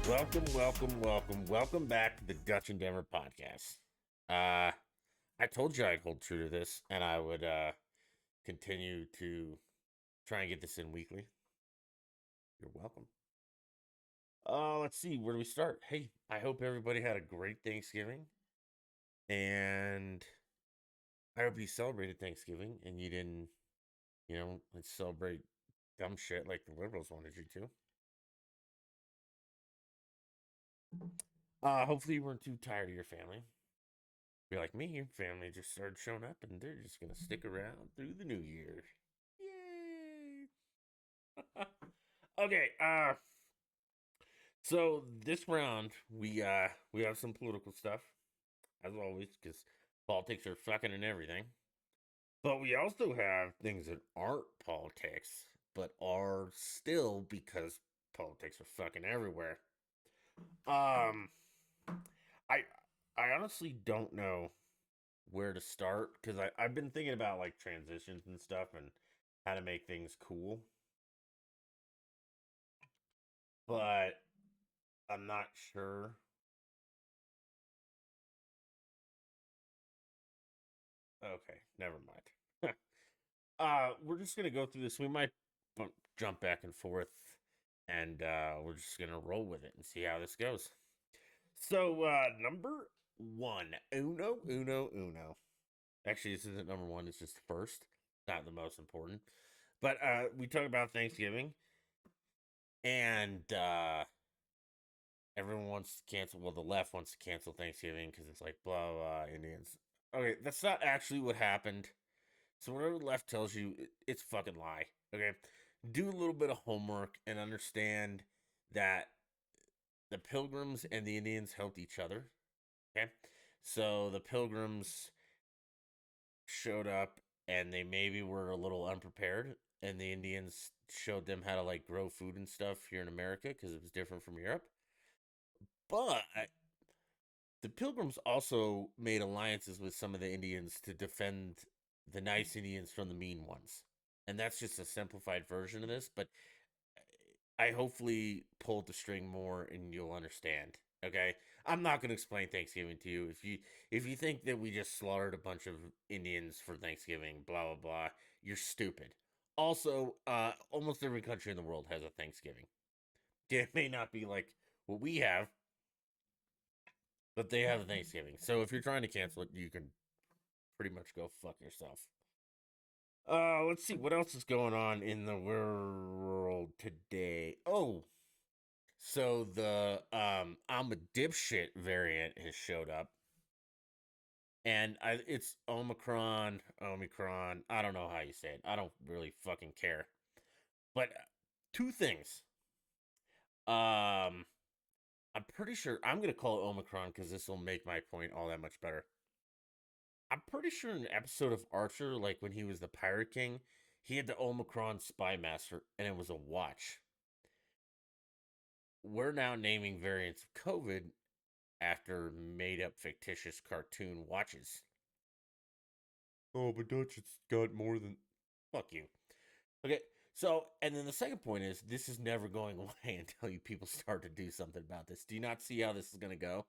Welcome back to the Dutch and Denver podcast. I told you I'd hold true to this, and I would continue to try and get this in weekly. You're welcome. Let's see, where do we start? Hey, I hope everybody had a great Thanksgiving, and I hope you celebrated Thanksgiving and you didn't, like celebrate dumb shit like the liberals wanted you to. Hopefully you weren't too tired of your family. Be like me, your family just started showing up and they're just gonna stick around through the new year. Yay! Okay, so this round we have some political stuff, as always, because politics are fucking and everything. But we also have things that aren't politics, but are still because politics are fucking everywhere. Um I I honestly don't know where to start because I've been thinking about like transitions and stuff and how to make things cool, but I'm not sure. Okay, never mind. We're just gonna go through this. We might jump back and forth, and we're just gonna roll with it and see how this goes. So, number one, uno. Actually, this isn't number one. It's just first, not the most important. But we talk about Thanksgiving, and everyone wants to cancel. Well, the left wants to cancel Thanksgiving because it's like blah blah Indians. Okay, that's not actually what happened. So whatever the left tells you, it's fucking lie. Okay, do a little bit of homework and understand that the Pilgrims and the Indians helped each other. Okay, so the Pilgrims showed up and they maybe were a little unprepared, and the Indians showed them how to like grow food and stuff here in America because it was different from Europe. But the Pilgrims also made alliances with some of the Indians to defend the nice Indians from the mean ones. And that's just a simplified version of this, but I hopefully pulled the string more and you'll understand. Okay? I'm not going to explain Thanksgiving to you. If you think that we just slaughtered a bunch of Indians for Thanksgiving, blah blah blah, you're stupid. Also, almost every country in the world has a Thanksgiving. It may not be like what we have, but they have a Thanksgiving. So if you're trying to cancel it, you can pretty much go fuck yourself. Let's see what else is going on in the world today. Oh, so the I'm a dipshit variant has showed up, and it's Omicron. I don't know how you say it. I don't really fucking care. But two things. Um, I'm pretty sure I'm gonna call it Omicron because this will make my point all that much better. I'm pretty sure in an episode of Archer, like when he was the Pirate King, he had the Omicron Spy Master, and it was a watch. We're now naming variants of COVID after made up fictitious cartoon watches. Oh, but Dutch, it's got more than. Fuck you. Okay, so, and then the second point is this is never going away until you people start to do something about this. Do you not see how this is going to go?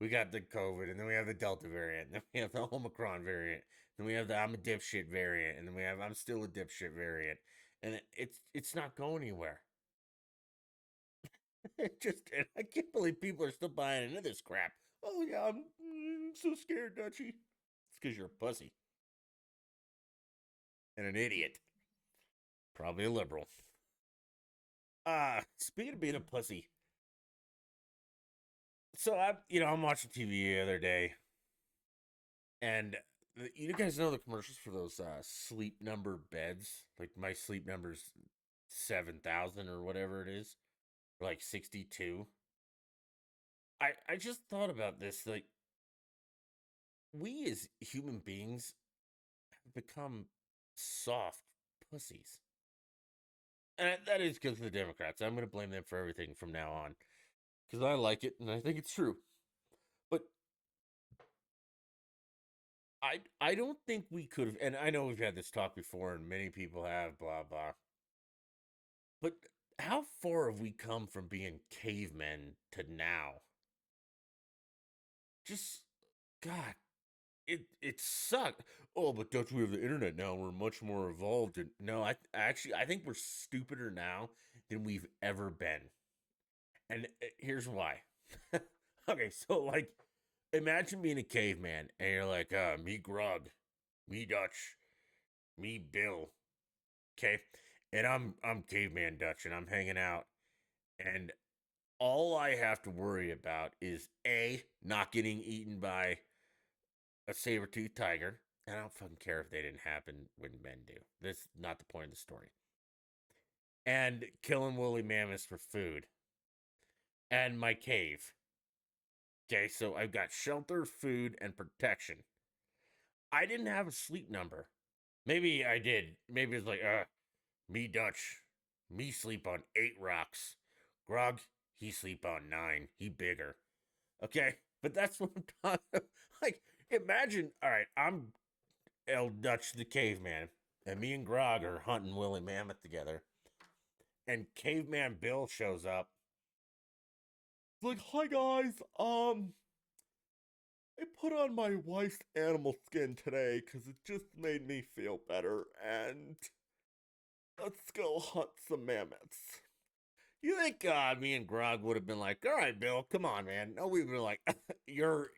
We got the COVID, and then we have the Delta variant, and then we have the Omicron variant, then we have the I'm a dipshit variant, and then we have I'm still a dipshit variant, and it's not going anywhere. It just I can't believe people are still buying into this crap. Oh yeah, I'm so scared, Dutchy. It's because you're a pussy and an idiot, probably a liberal. Speaking of being a pussy, so I'm watching TV the other day, and you guys know the commercials for those sleep number beds? Like my sleep number's 7,000 or whatever it is, or like 62. I just thought about this. Like we as human beings have become soft pussies, and that is because of the Democrats. I'm going to blame them for everything from now on because I like it and I think it's true. But I don't think we could have, and I know we've had this talk before, and many people have, blah blah. But how far have we come from being cavemen to now? Just God, it sucked. Oh, but Dutch, we have the internet now. We're much more evolved. And no, I think we're stupider now than we've ever been. And here's why. Okay, so like, imagine being a caveman and you're like, me Grug, me Dutch, me Bill. Okay, and I'm caveman Dutch, and I'm hanging out, and all I have to worry about is A, not getting eaten by a saber toothed tiger. And I don't fucking care if they didn't happen when men do. That's not the point of the story. And killing woolly mammoths for food. And my cave. Okay, so I've got shelter, food, and protection. I didn't have a sleep number. Maybe I did. Maybe it's like, me Dutch. Me sleep on 8 rocks. Grog, he sleep on 9. He bigger. Okay? But that's what I'm talking about. Like, imagine, all right, I'm El Dutch the caveman, and me and Grog are hunting Willie Mammoth together. And Caveman Bill shows up. He's like, hi guys, I put on my wife's animal skin today because it just made me feel better, and let's go hunt some mammoths. You think me and Grog would have been like, all right, Bill, come on, man. No, we'd be like, you're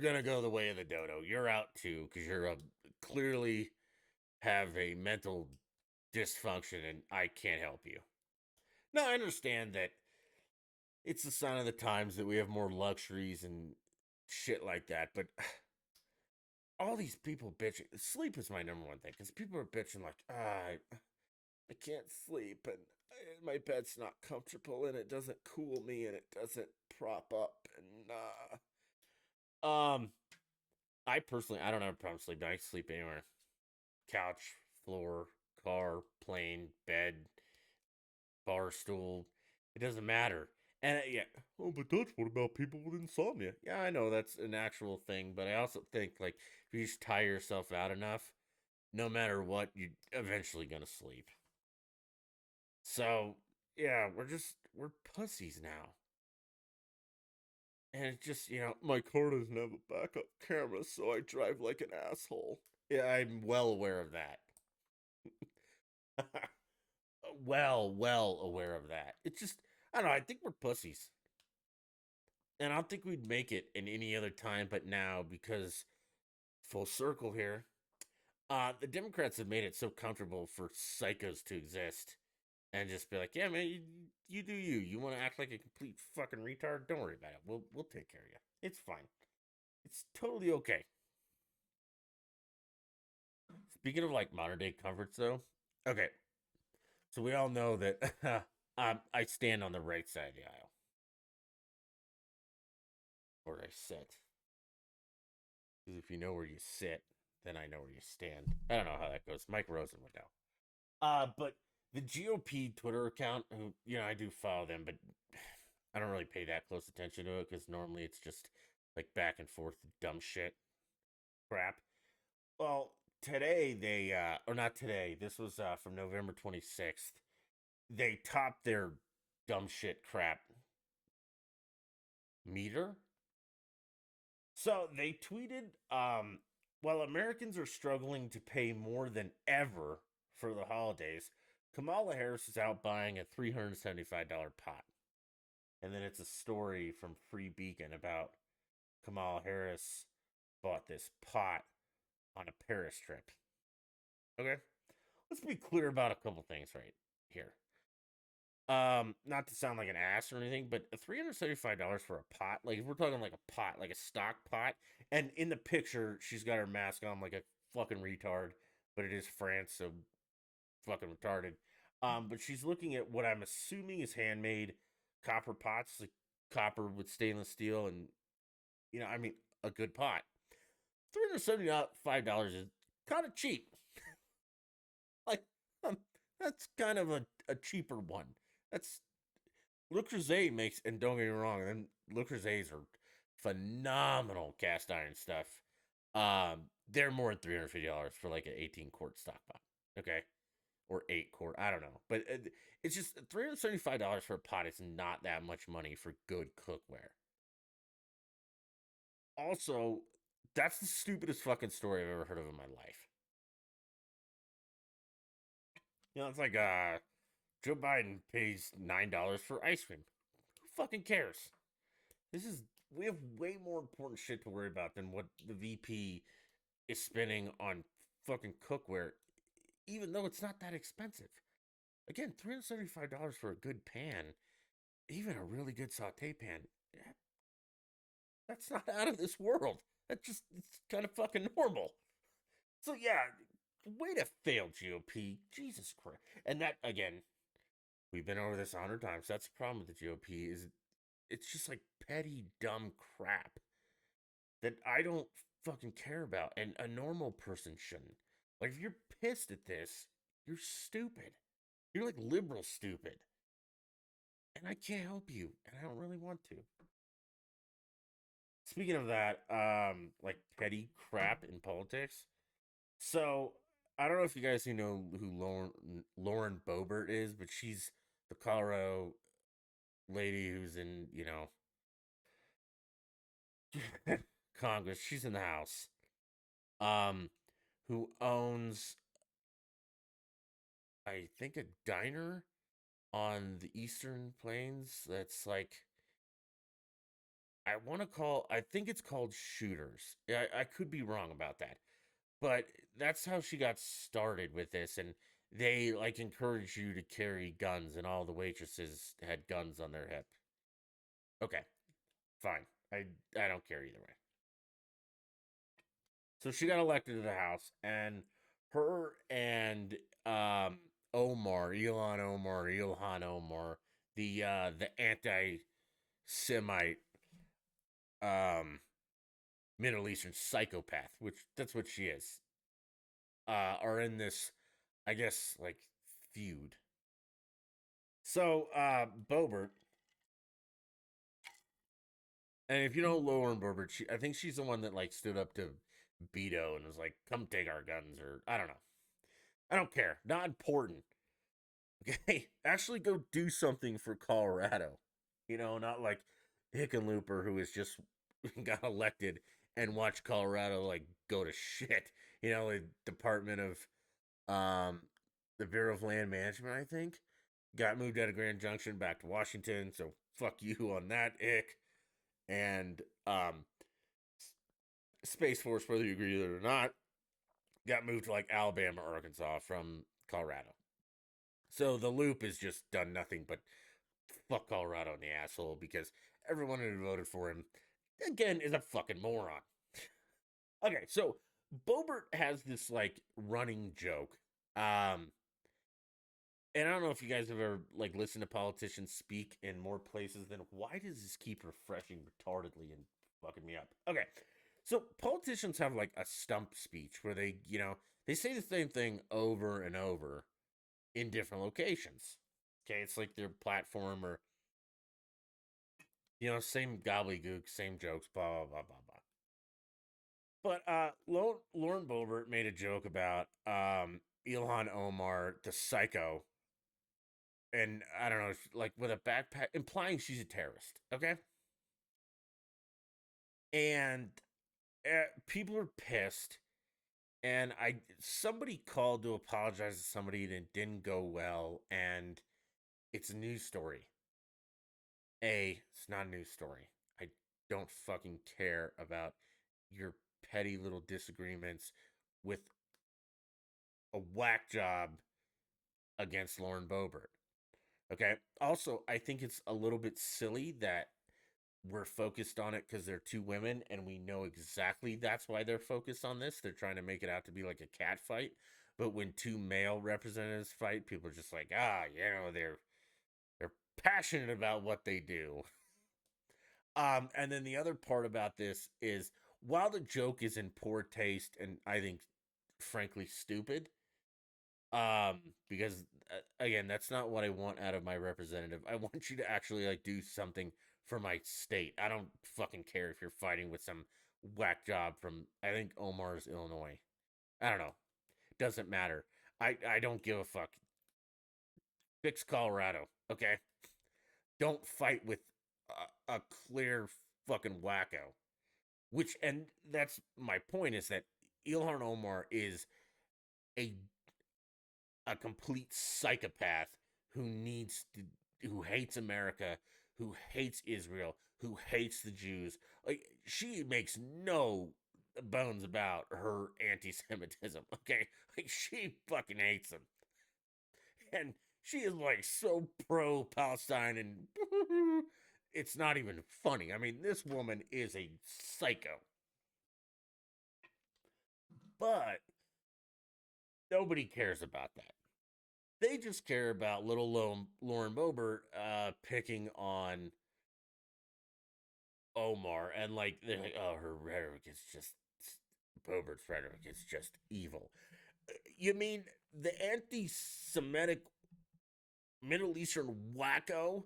gonna go the way of the dodo. You're out too because you're clearly have a mental dysfunction, and I can't help you. Now I understand that it's a sign of the times that we have more luxuries and shit like that, but all these people bitching. Sleep is my number one thing because people are bitching like, I can't sleep and my bed's not comfortable and it doesn't cool me and it doesn't prop up and I personally I don't have a problem sleeping. I can sleep anywhere. Couch, floor, car, plane, bed, bar stool. It doesn't matter. And yeah, oh, but Dutch, what about people with insomnia? Yeah, I know that's an actual thing, but I also think like if you just tire yourself out enough, no matter what, you're eventually gonna sleep. So yeah, we're pussies now. And it's just, my car doesn't have a backup camera, so I drive like an asshole. Yeah, I'm well aware of that. well aware of that. It's just, I don't know, I think we're pussies. And I don't think we'd make it in any other time but now because, full circle here, the Democrats have made it so comfortable for psychos to exist and just be like, yeah, man, you do you. You want to act like a complete fucking retard? Don't worry about it. We'll take care of you. It's fine. It's totally okay. Speaking of like modern day comforts, though, okay, so we all know that I stand on the right side of the aisle, or I sit. Because if you know where you sit, then I know where you stand. I don't know how that goes. Mike Rosen would know. But the GOP Twitter account, who I do follow them, but I don't really pay that close attention to it because normally it's just like back and forth dumb shit crap. Well, today they or not today. This was from November 26th. They topped their dumb shit crap meter. So they tweeted, while Americans are struggling to pay more than ever for the holidays, Kamala Harris is out buying a $375 pot. And then it's a story from Free Beacon about Kamala Harris bought this pot on a Paris trip. Okay? Let's be clear about a couple things right here. Not to sound like an ass or anything, but $375 for a pot, like if we're talking like a pot, like a stock pot, and in the picture she's got her mask on like a fucking retard, but it is France, so fucking retarded. But she's looking at what I'm assuming is handmade copper pots, like copper with stainless steel, and I mean a good pot. $375 is kind of cheap. Like, um, that's kind of a cheaper one. That's Le Creuset makes, and don't get me wrong, and Le Creusets are phenomenal cast iron stuff. They're more than $350 for like an 18 quart stock pot. Okay, or 8 quart. I don't know, but it's just $375 for a pot. Is not that much money for good cookware. Also, that's the stupidest fucking story I've ever heard of in my life. It's like Joe Biden pays $9 for ice cream. Who fucking cares? This is We have way more important shit to worry about than what the VP is spending on fucking cookware, even though it's not that expensive. Again, $375 for a good pan, even a really good saute pan. That's not out of this world. It's kind of fucking normal. So yeah, way to fail, GOP. Jesus Christ. And that again, we've been over this 100 times. That's the problem with the GOP is it's just like petty dumb crap that I don't fucking care about, and a normal person shouldn't. Like if you're pissed at this, you're stupid. You're like liberal stupid, and I can't help you, and I don't really want to. Speaking of that, like petty crap in politics. So I don't know if you guys who Lauren Boebert is, but she's the Colorado lady who's in Congress. She's in the House. Um, who owns I think a diner on the Eastern Plains. That's like I think it's called Shooters. I could be wrong about that. But that's how she got started with this, and they like encourage you to carry guns, and all the waitresses had guns on their hip. Okay, fine. I don't care either way. So she got elected to the House, and her and Ilhan Omar, the anti-Semite um Middle Eastern psychopath, which that's what she is, are in this, I guess, like feud. So Boebert, and if you know Lauren Boebert, I think she's the one that like stood up to Beto and was like, "Come take our guns," or I don't know. I don't care. Not important. Okay, actually go do something for Colorado. Not like Hickenlooper who has just got elected and watch Colorado like go to shit. The Department of um the Bureau of Land Management, I think, got moved out of Grand Junction back to Washington. So fuck you on that ick. And Space Force, whether you agree with it or not, got moved to like Alabama, Arkansas from Colorado. So the loop has just done nothing but fuck Colorado in the asshole because everyone who voted for him, again, is a fucking moron. Okay, so Bobert has this like running joke. Um, and I don't know if you guys have ever like listened to politicians speak in more places than why does this keep refreshing retardedly and fucking me up? Okay. So politicians have like a stump speech where they say the same thing over and over in different locations. Okay, it's like their platform or same gobbledygook, same jokes, blah blah blah blah blah. But Lauren Boebert made a joke about Ilhan Omar, the psycho, and I don't know, like with a backpack, implying she's a terrorist. Okay, and people are pissed. And somebody called to apologize to somebody and it didn't go well, and it's a news story. It's not a news story. I don't fucking care about your petty little disagreements with a whack job against Lauren Boebert. Okay. Also, I think it's a little bit silly that we're focused on it because they're two women and we know exactly that's why they're focused on this. They're trying to make it out to be like a cat fight. But when two male representatives fight, people are just like, they're passionate about what they do. And then the other part about this is while the joke is in poor taste and I think frankly stupid, because again, that's not what I want out of my representative. I want you to actually like do something for my state. I don't fucking care if you're fighting with some whack job from I think Omar's Illinois. I don't know. Doesn't matter. I don't give a fuck. Fix Colorado, okay? Don't fight with a clear fucking wacko. Which, and that's my point, is that Ilhan Omar is a complete psychopath who needs to, who hates America, who hates Israel, who hates the Jews. Like, she makes no bones about her anti-Semitism. Okay, like, she fucking hates them, and she is like so pro Palestine, and it's not even funny. I mean, this woman is a psycho, but nobody cares about that. They just care about little Lauren Boebert picking on Omar, and like they're like, oh, her rhetoric is just, Boebert's rhetoric is just evil. You mean the anti-Semitic Middle Eastern wacko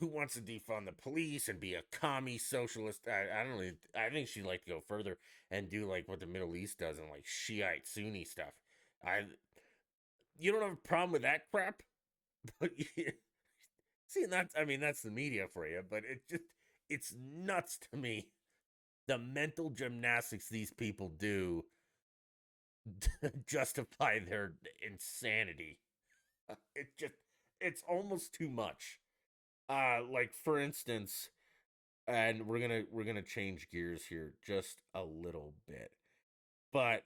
who wants to defund the police and be a commie socialist? I don't really. I think she'd like to go further and do like what the Middle East does and like Shiite Sunni stuff. I You don't have a problem with that crap, but see, and that's, I mean, that's the media for you, but it's nuts to me, the mental gymnastics these people do to justify their insanity. It just, it's almost too much. Like for instance, and we're gonna change gears here just a little bit, but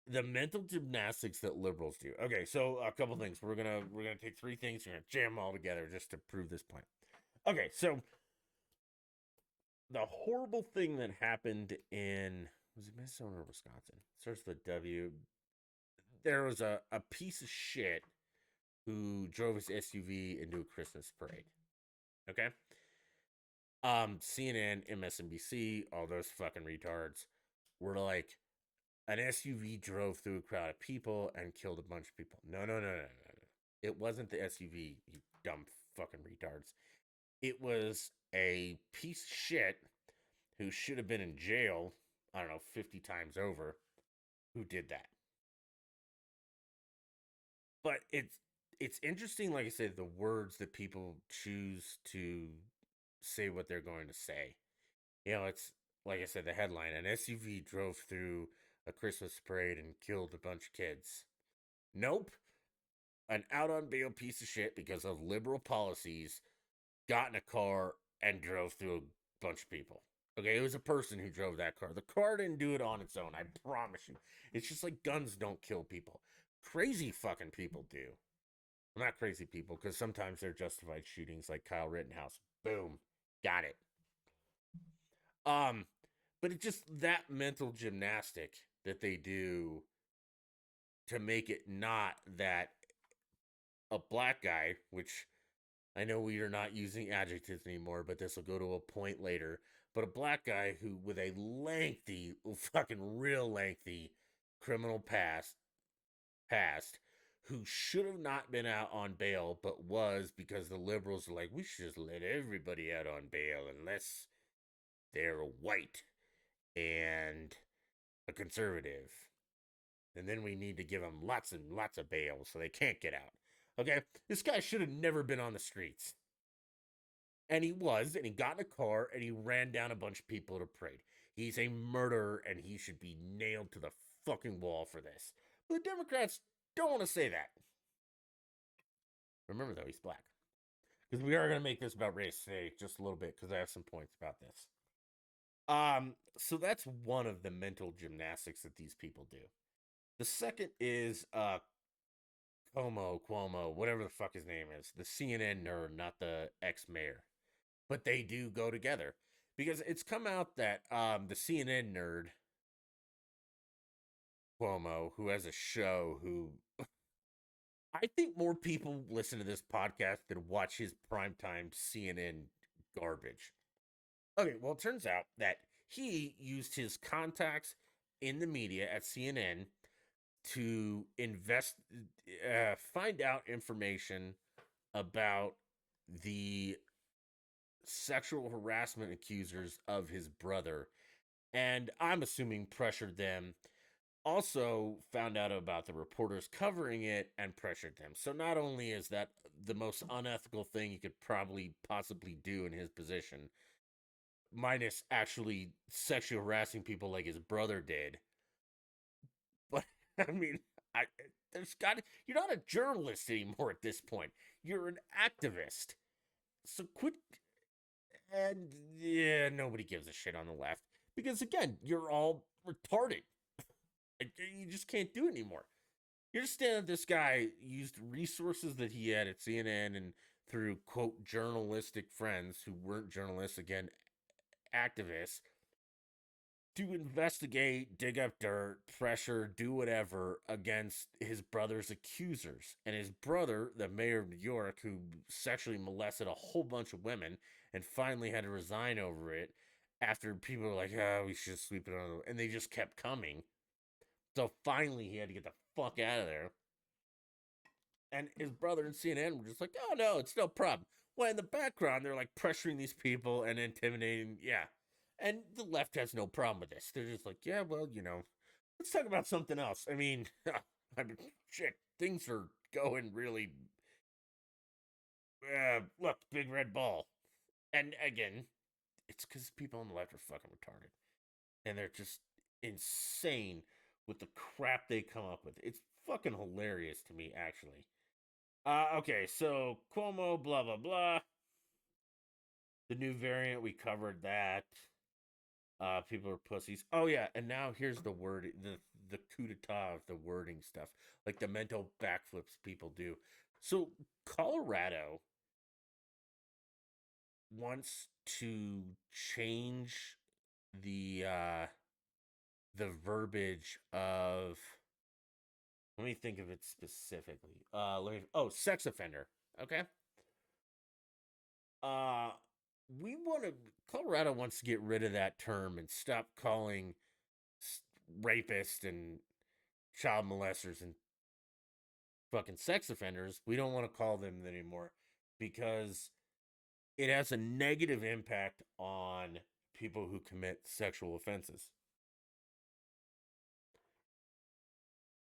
the mental gymnastics that liberals do. Okay, so a couple things. We're gonna take three things. We're gonna jam them all together just to prove this point. Okay, so the horrible thing that happened in, was it Minnesota or Wisconsin? It starts with a W. There was a piece of shit who drove his SUV into a Christmas parade. Okay. CNN, MSNBC, all those fucking retards were like, an SUV drove through a crowd of people and killed a bunch of people. No, no, no, no, no, no. It wasn't the SUV, you dumb fucking retards. It was a piece of shit who should have been in jail, I don't know, 50 times over, who did that. But it's interesting, like I said, the words that people choose to say what they're going to say. You know, it's like I said, the headline: an SUV drove through a Christmas parade and killed a bunch of kids. Nope. An out on bail piece of shit because of liberal policies got in a car and drove through a bunch of people. Okay, it was a person who drove that car. The car didn't do it on its own, I promise you. It's just like guns don't kill people. Crazy fucking people do. Well, not crazy people, because sometimes they're justified shootings like Kyle Rittenhouse. Boom. Got it. Um, but it's just that mental gymnastic that they do to make it not that a black guy, which I know we are not using adjectives anymore, but this will go to a point later. But a black guy who, with a lengthy, fucking real lengthy criminal past, who should have not been out on bail, but was because the liberals are like, we should just let everybody out on bail unless they're white and a conservative. And then we need to give them lots and lots of bail so they can't get out. Okay? This guy should have never been on the streets. And he was, and he got in a car and he ran down a bunch of people at a parade. He's a murderer and he should be nailed to the fucking wall for this. But the Democrats don't want to say that. Remember, though, he's black. Because we are going to make this about race today just a little bit, because I have some points about this. So that's one of the mental gymnastics that these people do. The second is Cuomo, whatever the fuck his name is, the CNN nerd, not the ex-mayor. But they do go together. Because it's come out that the CNN nerd, Cuomo, who has a show, who I think more people listen to this podcast than watch his primetime CNN garbage. Okay, well, it turns out that he used his contacts in the media at CNN to find out information about the sexual harassment accusers of his brother, and I'm assuming pressured them Also found out about the reporters covering it and pressured them. So not only is that the most unethical thing you could probably possibly do in his position, minus actually sexually harassing people like his brother did, but I mean, I there's got you're not a journalist anymore at this point. You're an activist. So quit. And yeah, nobody gives a shit on the left because again, you're all retarded. You just can't do it anymore. You understand that this guy used resources that he had at CNN and through quote journalistic friends who weren't journalists, again, activists, to investigate, dig up dirt, pressure, do whatever against his brother's accusers. And his brother, the mayor of New York, who sexually molested a whole bunch of women and finally had to resign over it after people were like, oh, we should sweep it under. And they just kept coming. So finally he had to get the fuck out of there. And his brother and CNN were just like, oh no, it's no problem. Well, in the background, they're like pressuring these people and intimidating. Yeah. And the left has no problem with this. They're just like, yeah, well, let's talk about something else. I mean, I mean shit, things are going really. Look, big red ball. And again, it's because people on the left are fucking retarded. And they're just insane with the crap they come up with. It's fucking hilarious to me, actually. Okay, so Cuomo, blah blah blah. The new variant, we covered that. People are pussies. Oh yeah, and now here's the word, the coup d'état of the wording stuff, like the mental backflips people do. So Colorado wants to change the verbiage of. Let me think of it specifically. Sex offender. Okay. Uh, we want to. Colorado wants to get rid of that term and stop calling rapists and child molesters and fucking sex offenders. We don't want to call them that anymore because it has a negative impact on people who commit sexual offenses.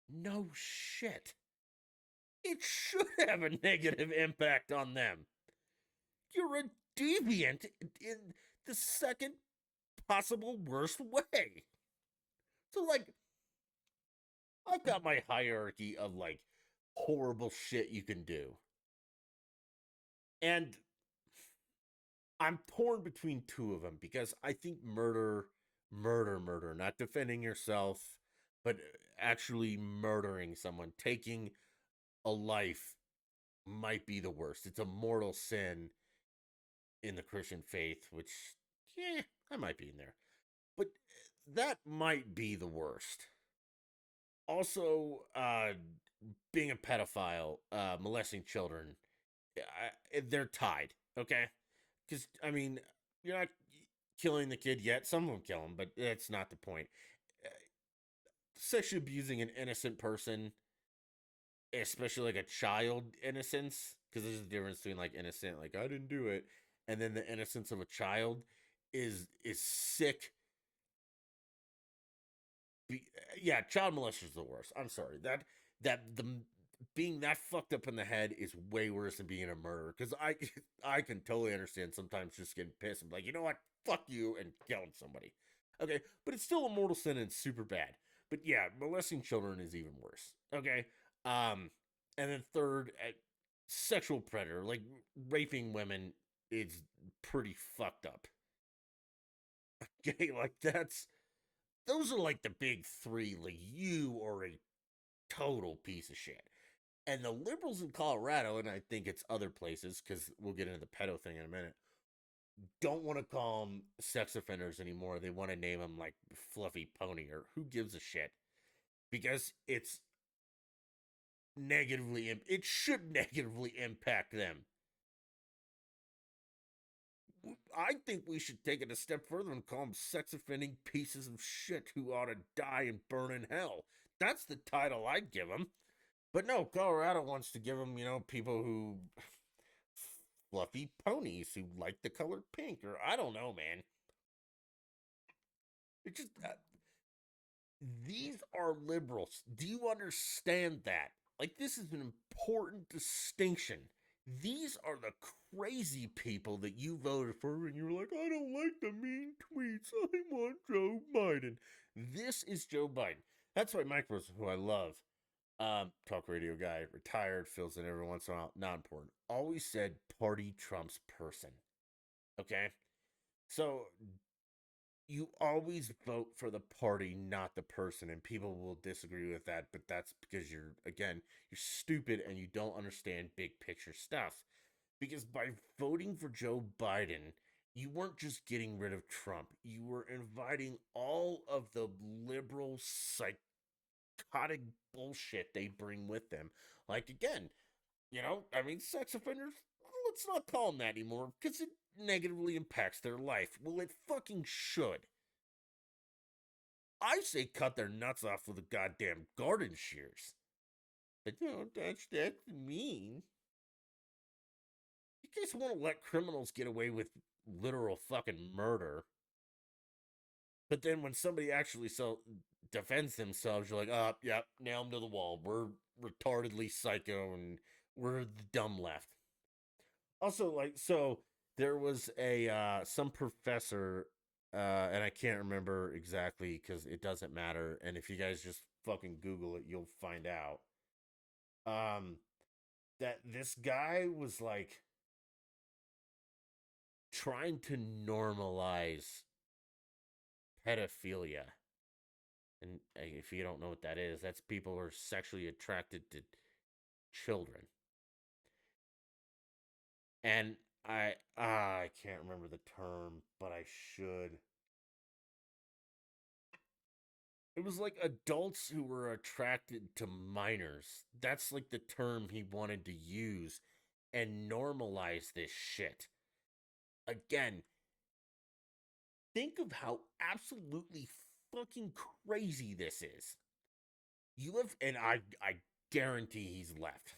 No shit. It should have a negative impact on them. You're a deviant in the second possible worst way. So, like, I've got my hierarchy of like horrible shit you can do. And I'm torn between two of them because I think murder, not defending yourself, but actually murdering someone, taking a life might be the worst. It's a mortal sin in the Christian faith, which, yeah, I might be in there. But that might be the worst. Also, being a pedophile, molesting children, they're tied. Okay, because I mean, you're not killing the kid yet. Some of them kill him, but that's not the point. Uh, Sexually abusing an innocent person, especially like a child innocence, because there's a difference between like innocent, like I didn't do it, and then the innocence of a child is sick. Yeah, child molester is the worst. I'm sorry that the being that fucked up in the head is way worse than being a murderer. Because I can totally understand sometimes just getting pissed and be like, you know what, fuck you, and killing somebody. Okay, but it's still a mortal sin and super bad. But yeah, molesting children is even worse. Okay, and then third, sexual predator like raping women is pretty fucked up. Okay, like that's those are like the big three. Like you are a total piece of shit. And the liberals in Colorado, and I think it's other places, because we'll get into the pedo thing in a minute, don't want to call them sex offenders anymore. They want to name them like Fluffy Pony or who gives a shit. Because it should negatively impact them. I think we should take it a step further and call them sex offending pieces of shit who ought to die and burn in hell. That's the title I'd give them. But no, Colorado wants to give them, people who fluffy ponies who like the color pink, or I don't know, man. It just These are liberals. Do you understand that? Like, this is an important distinction. These are the crazy people that you voted for, and you're like, I don't like the mean tweets. I want Joe Biden. This is Joe Biden. That's why Mike Rosen, who I love, talk radio guy, retired, fills in every once in a while, not important, always said party trumps person. Okay? So you always vote for the party, not the person, and people will disagree with that, but that's because you're stupid and you don't understand big picture stuff. Because by voting for Joe Biden, you weren't just getting rid of Trump, you were inviting all of the liberal psychotic bullshit they bring with them. Like, again, I mean, sex offenders, let's not call them that anymore because it negatively impacts their life. Well, it fucking should. I say cut their nuts off with a goddamn garden shears. But no, that's mean. You guys want to let criminals get away with literal fucking murder. But then when somebody actually defends themselves, you're like, oh, yep, nail them to the wall. We're retardedly psycho and we're the dumb left. Also, like, so there was a some professor, and I can't remember exactly because it doesn't matter. And if you guys just fucking Google it, you'll find out. Um, that this guy was like trying to normalize pedophilia. And if you don't know what that is, that's people who are sexually attracted to children. And I can't remember the term, but I should. It was like adults who were attracted to minors. That's like the term he wanted to use and normalize this shit. Again, think of how absolutely fucking crazy this is. You live, and I guarantee he's left.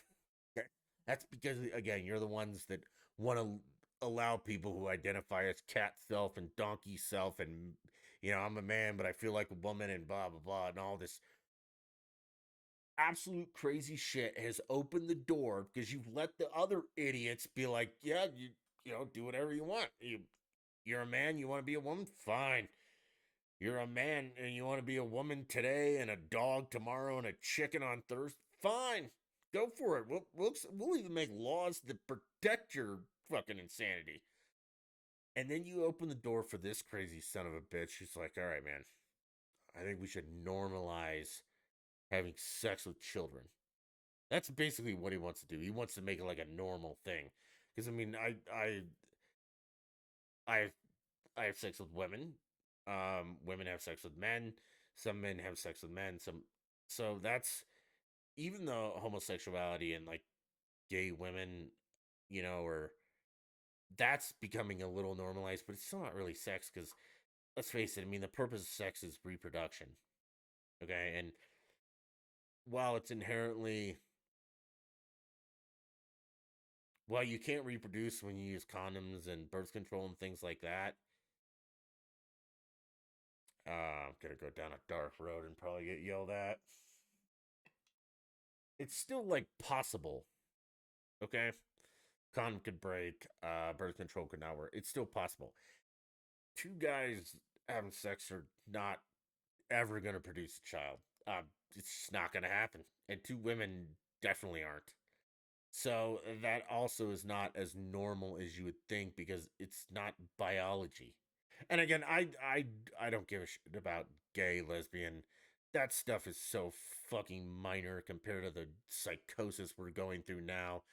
Okay? That's because again, you're the ones that want to allow people who identify as cat self and donkey self, and I'm a man, but I feel like a woman, and blah blah blah, and all this absolute crazy shit has opened the door because you've let the other idiots be like, yeah, do whatever you want. You're a man, you want to be a woman, fine. You're a man and you want to be a woman today and a dog tomorrow and a chicken on Thursday, fine. Go for it. We'll even make laws that protect your fucking insanity. And then you open the door for this crazy son of a bitch who's like, all right, man, I think we should normalize having sex with children. That's basically what he wants to do. He wants to make it like a normal thing. Because I mean, I I have sex with women. Women have sex with men. Some men have sex with men. So that's even though homosexuality and like gay women, or that's becoming a little normalized, but it's still not really sex because let's face it. I mean, the purpose of sex is reproduction. Okay, and while it's inherently while you can't reproduce when you use condoms and birth control and things like that, I'm gonna go down a dark road and probably get yelled at. It's still like possible, okay? Condom could break, birth control could not work. It's still possible. Two guys having sex are not ever gonna produce a child. It's just not gonna happen. And two women definitely aren't. So that also is not as normal as you would think because it's not biology. And again, I don't give a shit about gay, lesbian. That stuff is so fucking minor compared to the psychosis we're going through now.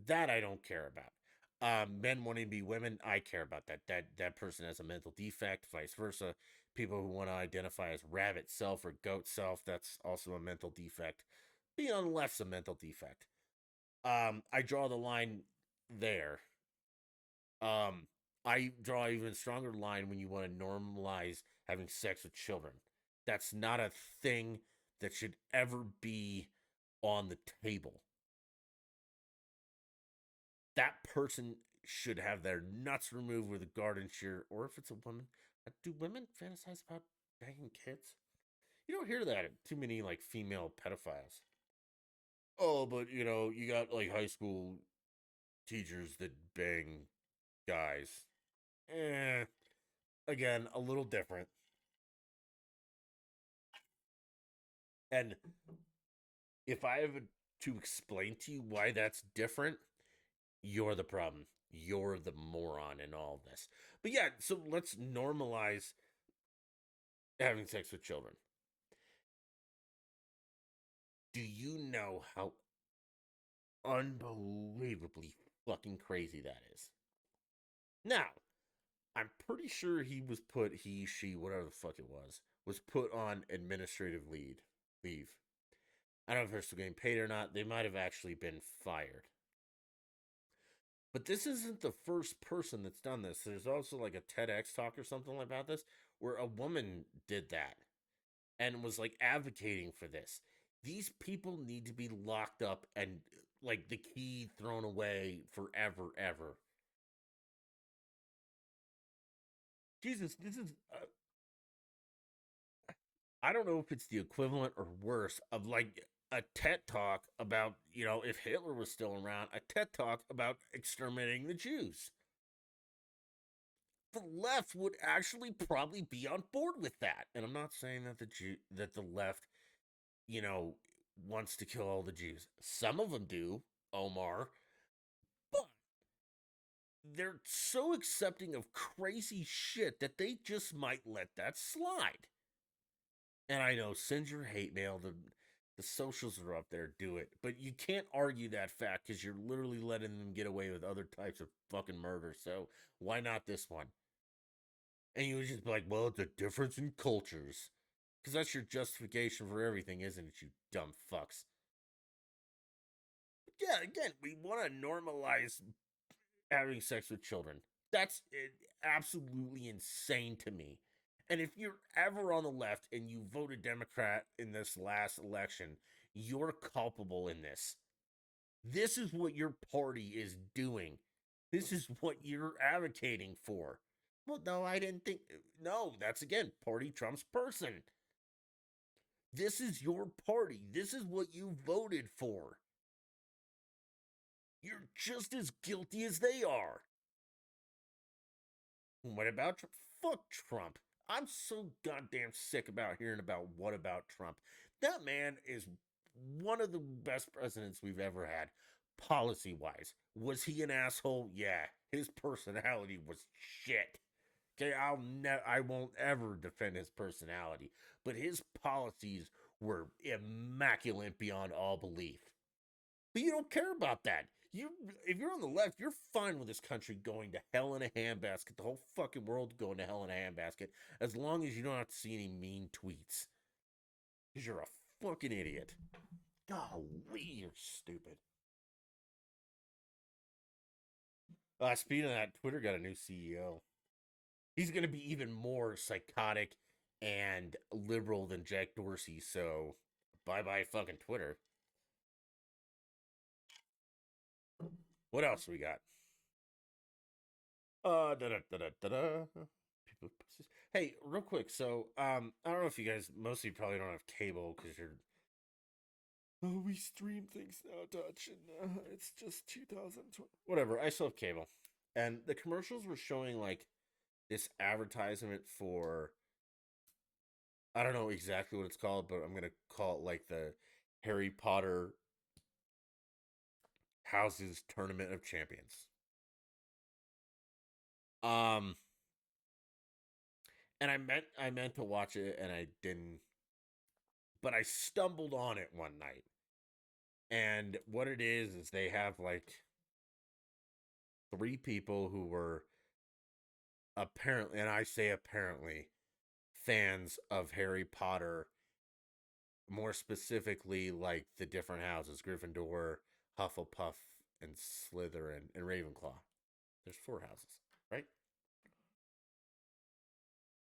That I don't care about. Men wanting to be women, I care about that. That person has a mental defect, vice versa. People who want to identify as rabbit self or goat self, that's also a mental defect. Being on the left's a mental defect. I draw the line there. Um, I draw an even stronger line when you want to normalize having sex with children. That's not a thing that should ever be on the table. That person should have their nuts removed with a garden shear, or if it's a woman, do women fantasize about banging kids? You don't hear that too many like female pedophiles. Oh, but you got like high school teachers that bang guys. Eh, again, a little different. And if I have to explain to you why that's different, you're the problem. You're the moron in all this. But yeah, so let's normalize having sex with children. Do you know how unbelievably fucking crazy that is? Now, I'm pretty sure he, she, whatever the fuck it was put on administrative leave. I don't know if they're still getting paid or not. They might have actually been fired. But this isn't the first person that's done this. There's also like a TEDx talk or something about this where a woman did that and was like advocating for this. These people need to be locked up and like the key thrown away forever, ever. Jesus, this is. I don't know if it's the equivalent or worse of like a TED talk about, if Hitler was still around, a TED talk about exterminating the Jews. The left would actually probably be on board with that. And I'm not saying that that the left, you know, wants to kill all the Jews. Some of them do, Omar, but they're so accepting of crazy shit that they just might let that slide. And I know, send your hate mail. The socials are up there. Do it, but you can't argue that fact because you're literally letting them get away with other types of fucking murder. So why not this one? And you would just be like, well, it's a difference in cultures, because that's your justification for everything, isn't it? You dumb fucks. But yeah, again, we want to normalize having sex with children. That's absolutely insane to me. And if you're ever on the left and you voted Democrat in this last election, you're culpable in this. This is what your party is doing. This is what you're advocating for. Well, no, I didn't think. No, that's again, party trumps person. This is your party. This is what you voted for. You're just as guilty as they are. What about Trump? Fuck Trump. I'm so goddamn sick about hearing about what about Trump. That man is one of the best presidents we've ever had, policy wise. Was he an asshole? Yeah. His personality was shit. Okay, I won't ever defend his personality, but his policies were immaculate beyond all belief. But you don't care about that. If you're on the left, you're fine with this country going to hell in a handbasket, the whole fucking world going to hell in a handbasket, as long as you don't have to see any mean tweets. Because you're a fucking idiot. Golly, you're stupid. Speaking of that, Twitter got a new CEO. He's going to be even more psychotic and liberal than Jack Dorsey, so bye bye fucking Twitter. What else we got? Da da da da da da. People, hey, real quick. So, I don't know if you guys, most of you probably don't have cable because you're. Oh, we stream things now, Dutch, and it's just 2020. Whatever. I still have cable, and the commercials were showing like this advertisement for. I don't know exactly what it's called, but I'm gonna call it like the Harry Potter Houses Tournament of Champions. Um, and I meant to watch it and I didn't, but I stumbled on it one night. And what it is they have like three people who were apparently, and I say apparently, fans of Harry Potter, more specifically like the different houses: Gryffindor, Hufflepuff, and Slytherin, and Ravenclaw. There's four houses, right?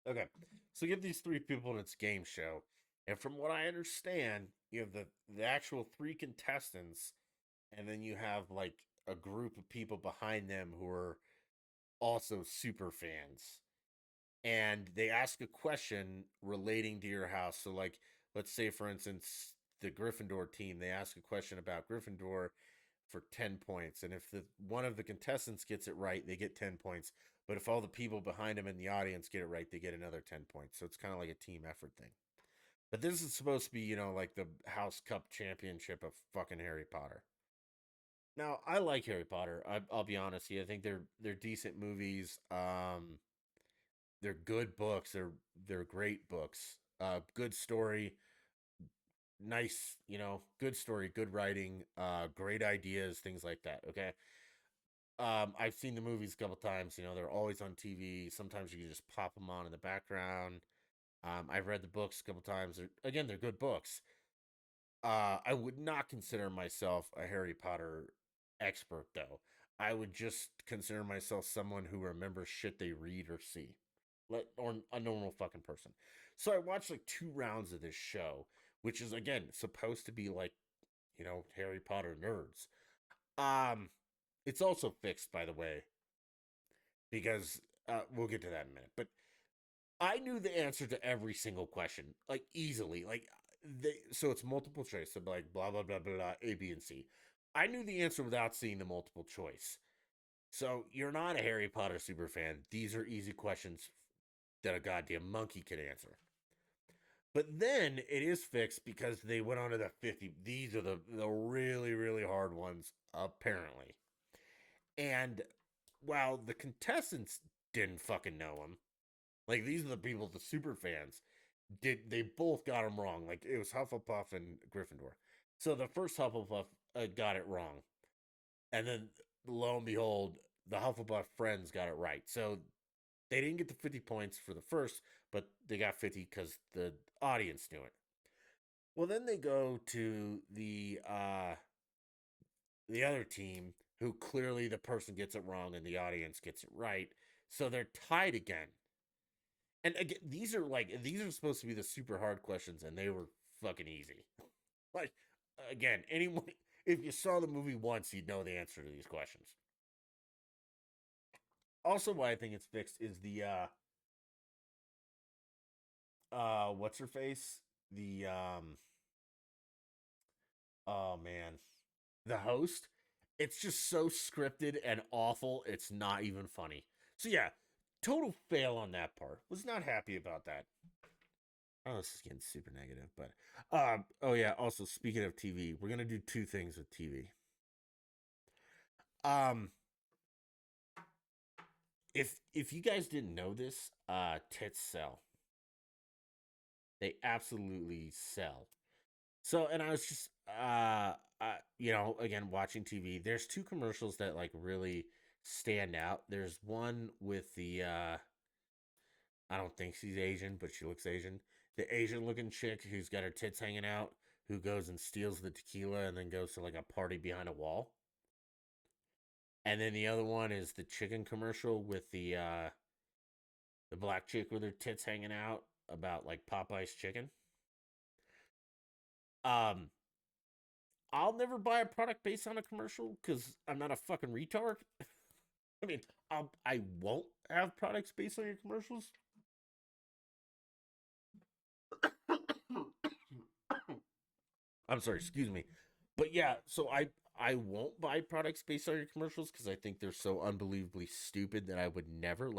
Okay. So you have these three people in its game show. And from what I understand, you have the actual three contestants, and then you have like a group of people behind them who are also super fans. And they ask a question relating to your house. So like let's say for instance the Gryffindor team, they ask a question about Gryffindor for 10 points, and if the one of the contestants gets it right, they get 10 points. But if all the people behind them in the audience get it right, they get another 10 points. So it's kind of like a team effort thing. But this is supposed to be, like the House Cup championship of fucking Harry Potter. Now, I like Harry Potter. I'll be honest with you. I think they're decent movies. They're good books. They're great books. Good story, nice, good story, good writing, great ideas, things like that. Okay. I've seen the movies a couple times. They're always on TV. Sometimes you can just pop them on in the background. I've read the books a couple times. Again, they're good books. I would not consider myself a Harry Potter expert, though. I would just consider myself someone who remembers shit they read or see, or a normal fucking person. So I watched like 2 rounds of this show, which is again supposed to be like Harry Potter nerds. Um, it's also fixed, by the way, because we'll get to that in a minute. But I knew the answer to every single question, like easily. So it's multiple choice. So like blah blah blah blah blah A, B, and C. I knew the answer without seeing the multiple choice. So you're not a Harry Potter super fan. These are easy questions that a goddamn monkey can answer. But then it is fixed because they went on to the 50. These are the really, really hard ones, apparently. And while the contestants didn't fucking know them, like these are the people, the super fans, they both got them wrong. Like it was Hufflepuff and Gryffindor. So the first Hufflepuff got it wrong, and then lo and behold, the Hufflepuff friends got it right. So they didn't get the 50 points for the first, but they got 50 because the audience knew it. Well, then they go to the other team, who clearly the person gets it wrong and the audience gets it right. So they're tied again. And again, these are supposed to be the super hard questions, and they were fucking easy. Like again, anyone if you saw the movie once, you'd know the answer to these questions. Also, why I think it's fixed is the what's her face? The oh man, the host. It's just so scripted and awful. It's not even funny. So yeah, total fail on that part. Was not happy about that. Oh, this is getting super negative, but oh yeah. Also, speaking of TV, we're gonna do 2 things with TV. Um, if you guys didn't know this, tits sell. They absolutely sell. So, and I was just again watching TV. There's 2 commercials that like really stand out. There's one with the I don't think she's Asian, but she looks Asian. The Asian looking chick who's got her tits hanging out, who goes and steals the tequila and then goes to like a party behind a wall. And then the other one is the chicken commercial with the black chick with her tits hanging out about like Popeye's chicken. Um, I'll never buy a product based on a commercial because I'm not a fucking retard. I mean, I won't have products based on your commercials. I'm sorry, excuse me. But yeah, so I won't buy products based on your commercials because I think they're so unbelievably stupid that I would never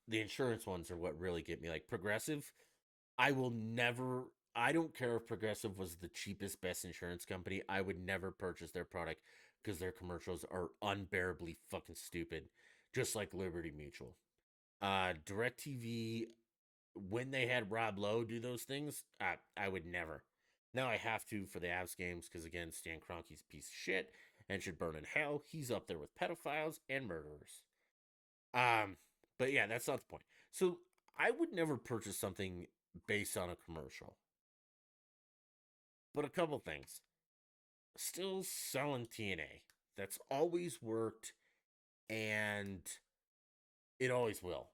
the insurance ones are what really get me. Like Progressive, I will never. I don't care if Progressive was the cheapest, best insurance company. I would never purchase their product because their commercials are unbearably fucking stupid, just like Liberty Mutual. DirecTV, when they had Rob Lowe do those things, I would never. Now I have to for the Avs games because again, Stan Kroenke's a piece of shit and should burn in hell. He's up there with pedophiles and murderers. Um, but yeah, that's not the point. So I would never purchase something based on a commercial. But a couple things. Still selling TNA. That's always worked and it always will.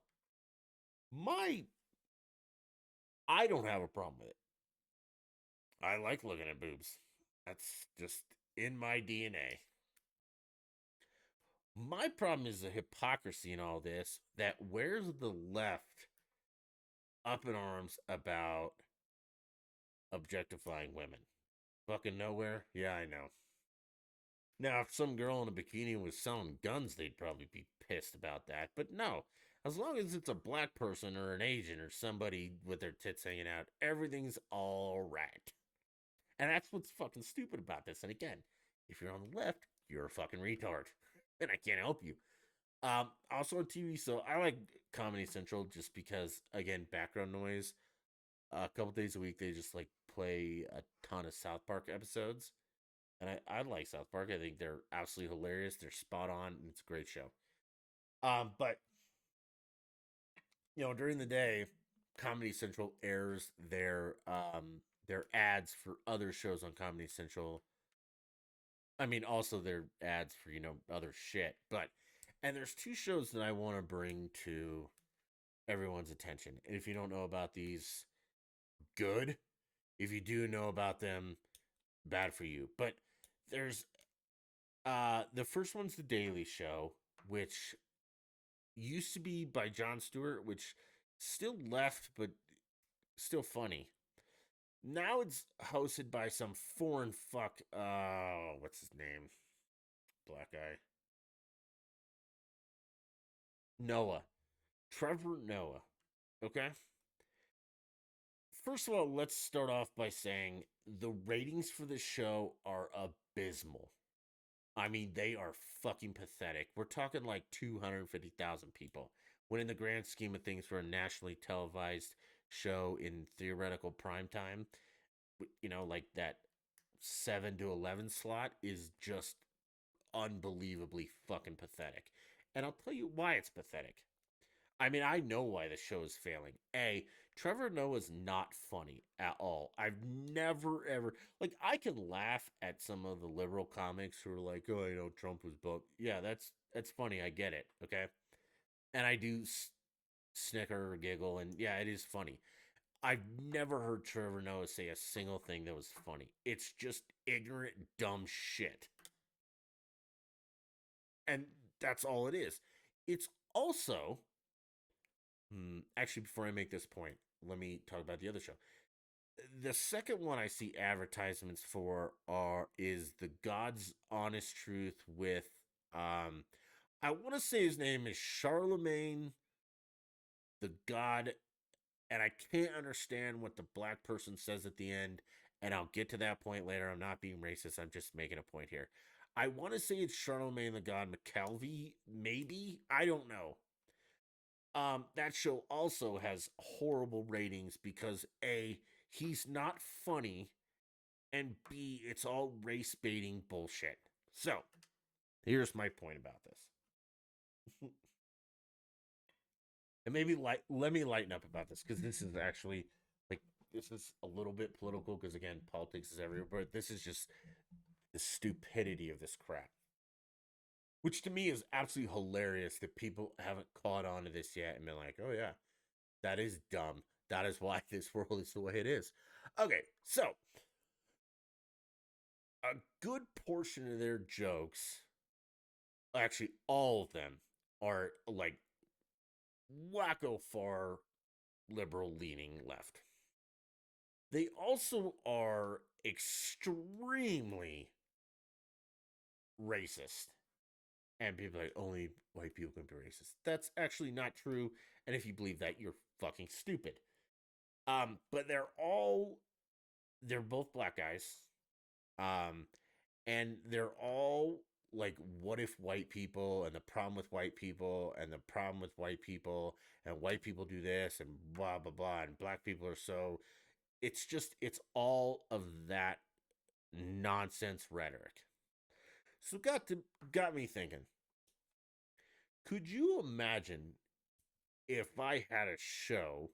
My I don't have a problem with it. I like looking at boobs. That's just in my DNA. My problem is the hypocrisy in all this that where's the left up in arms about objectifying women. Fucking nowhere? Yeah, I know. Now, if some girl in a bikini was selling guns, they'd probably be pissed about that. But no, as long as it's a black person or an Asian or somebody with their tits hanging out, everything's all right. And that's what's fucking stupid about this. And again, if you're on the left, you're a fucking retard. And I can't help you. Also on TV, so I like Comedy Central just because, again, background noise. A couple days a week, they just like play a ton of South Park episodes, and I like South Park. I think they're absolutely hilarious. They're spot on, and it's a great show. But during the day, Comedy Central airs their ads for other shows on Comedy Central. I mean, also their ads for other shit. But and there's two shows that I want to bring to everyone's attention. And if you don't know about these, good. If you do know about them, bad for you. But there's the first one's The Daily Show, which used to be by Jon Stewart, which still left, but still funny. Now it's hosted by some foreign fuck. What's his name? Black guy. Noah. Trevor Noah. Okay. First of all, let's start off by saying the ratings for this show are abysmal. I mean, they are fucking pathetic. We're talking like 250,000 people. When in the grand scheme of things, for a nationally televised show in theoretical prime time, like that 7 to 11 slot is just unbelievably fucking pathetic. And I'll tell you why it's pathetic. I mean, I know why the show is failing. A, Trevor Noah's not funny at all. I've never ever I can laugh at some of the liberal comics who are like, "Oh, Trump was built." Yeah, that's funny. I get it. Okay, and I do snicker or giggle, and yeah, it is funny. I've never heard Trevor Noah say a single thing that was funny. It's just ignorant, dumb shit, and that's all it is. It's also actually, before I make this point, let me talk about the other show. The second one I see advertisements for is the God's Honest Truth with I want to say his name is Charlemagne the God, and I can't understand what the black person says at the end, and I'll get to that point later. I'm not being racist. I'm just making a point here. I want to say it's Charlemagne the God McKelvey, maybe. I don't know. That show also has horrible ratings because A, he's not funny, and B, it's all race baiting bullshit. So, here's my point about this. And maybe let me lighten up about this because this is actually like this is a little bit political because again, politics is everywhere, but this is just the stupidity of this crap. Which to me is absolutely hilarious that people haven't caught on to this yet and been like, oh yeah, that is dumb. That is why this world is the way it is. Okay, so a good portion of their jokes, actually all of them, are like wacko far liberal leaning left. They also are extremely racist. And people are like, only white people can be racist. That's actually not true. And if you believe that, you're fucking stupid. But they're both black guys. Um, and they're all like, what if white people and the problem with white people and the problem with white people and white people do this and blah blah blah and black people are so it's all of that nonsense rhetoric. So got me thinking. Could you imagine if I had a show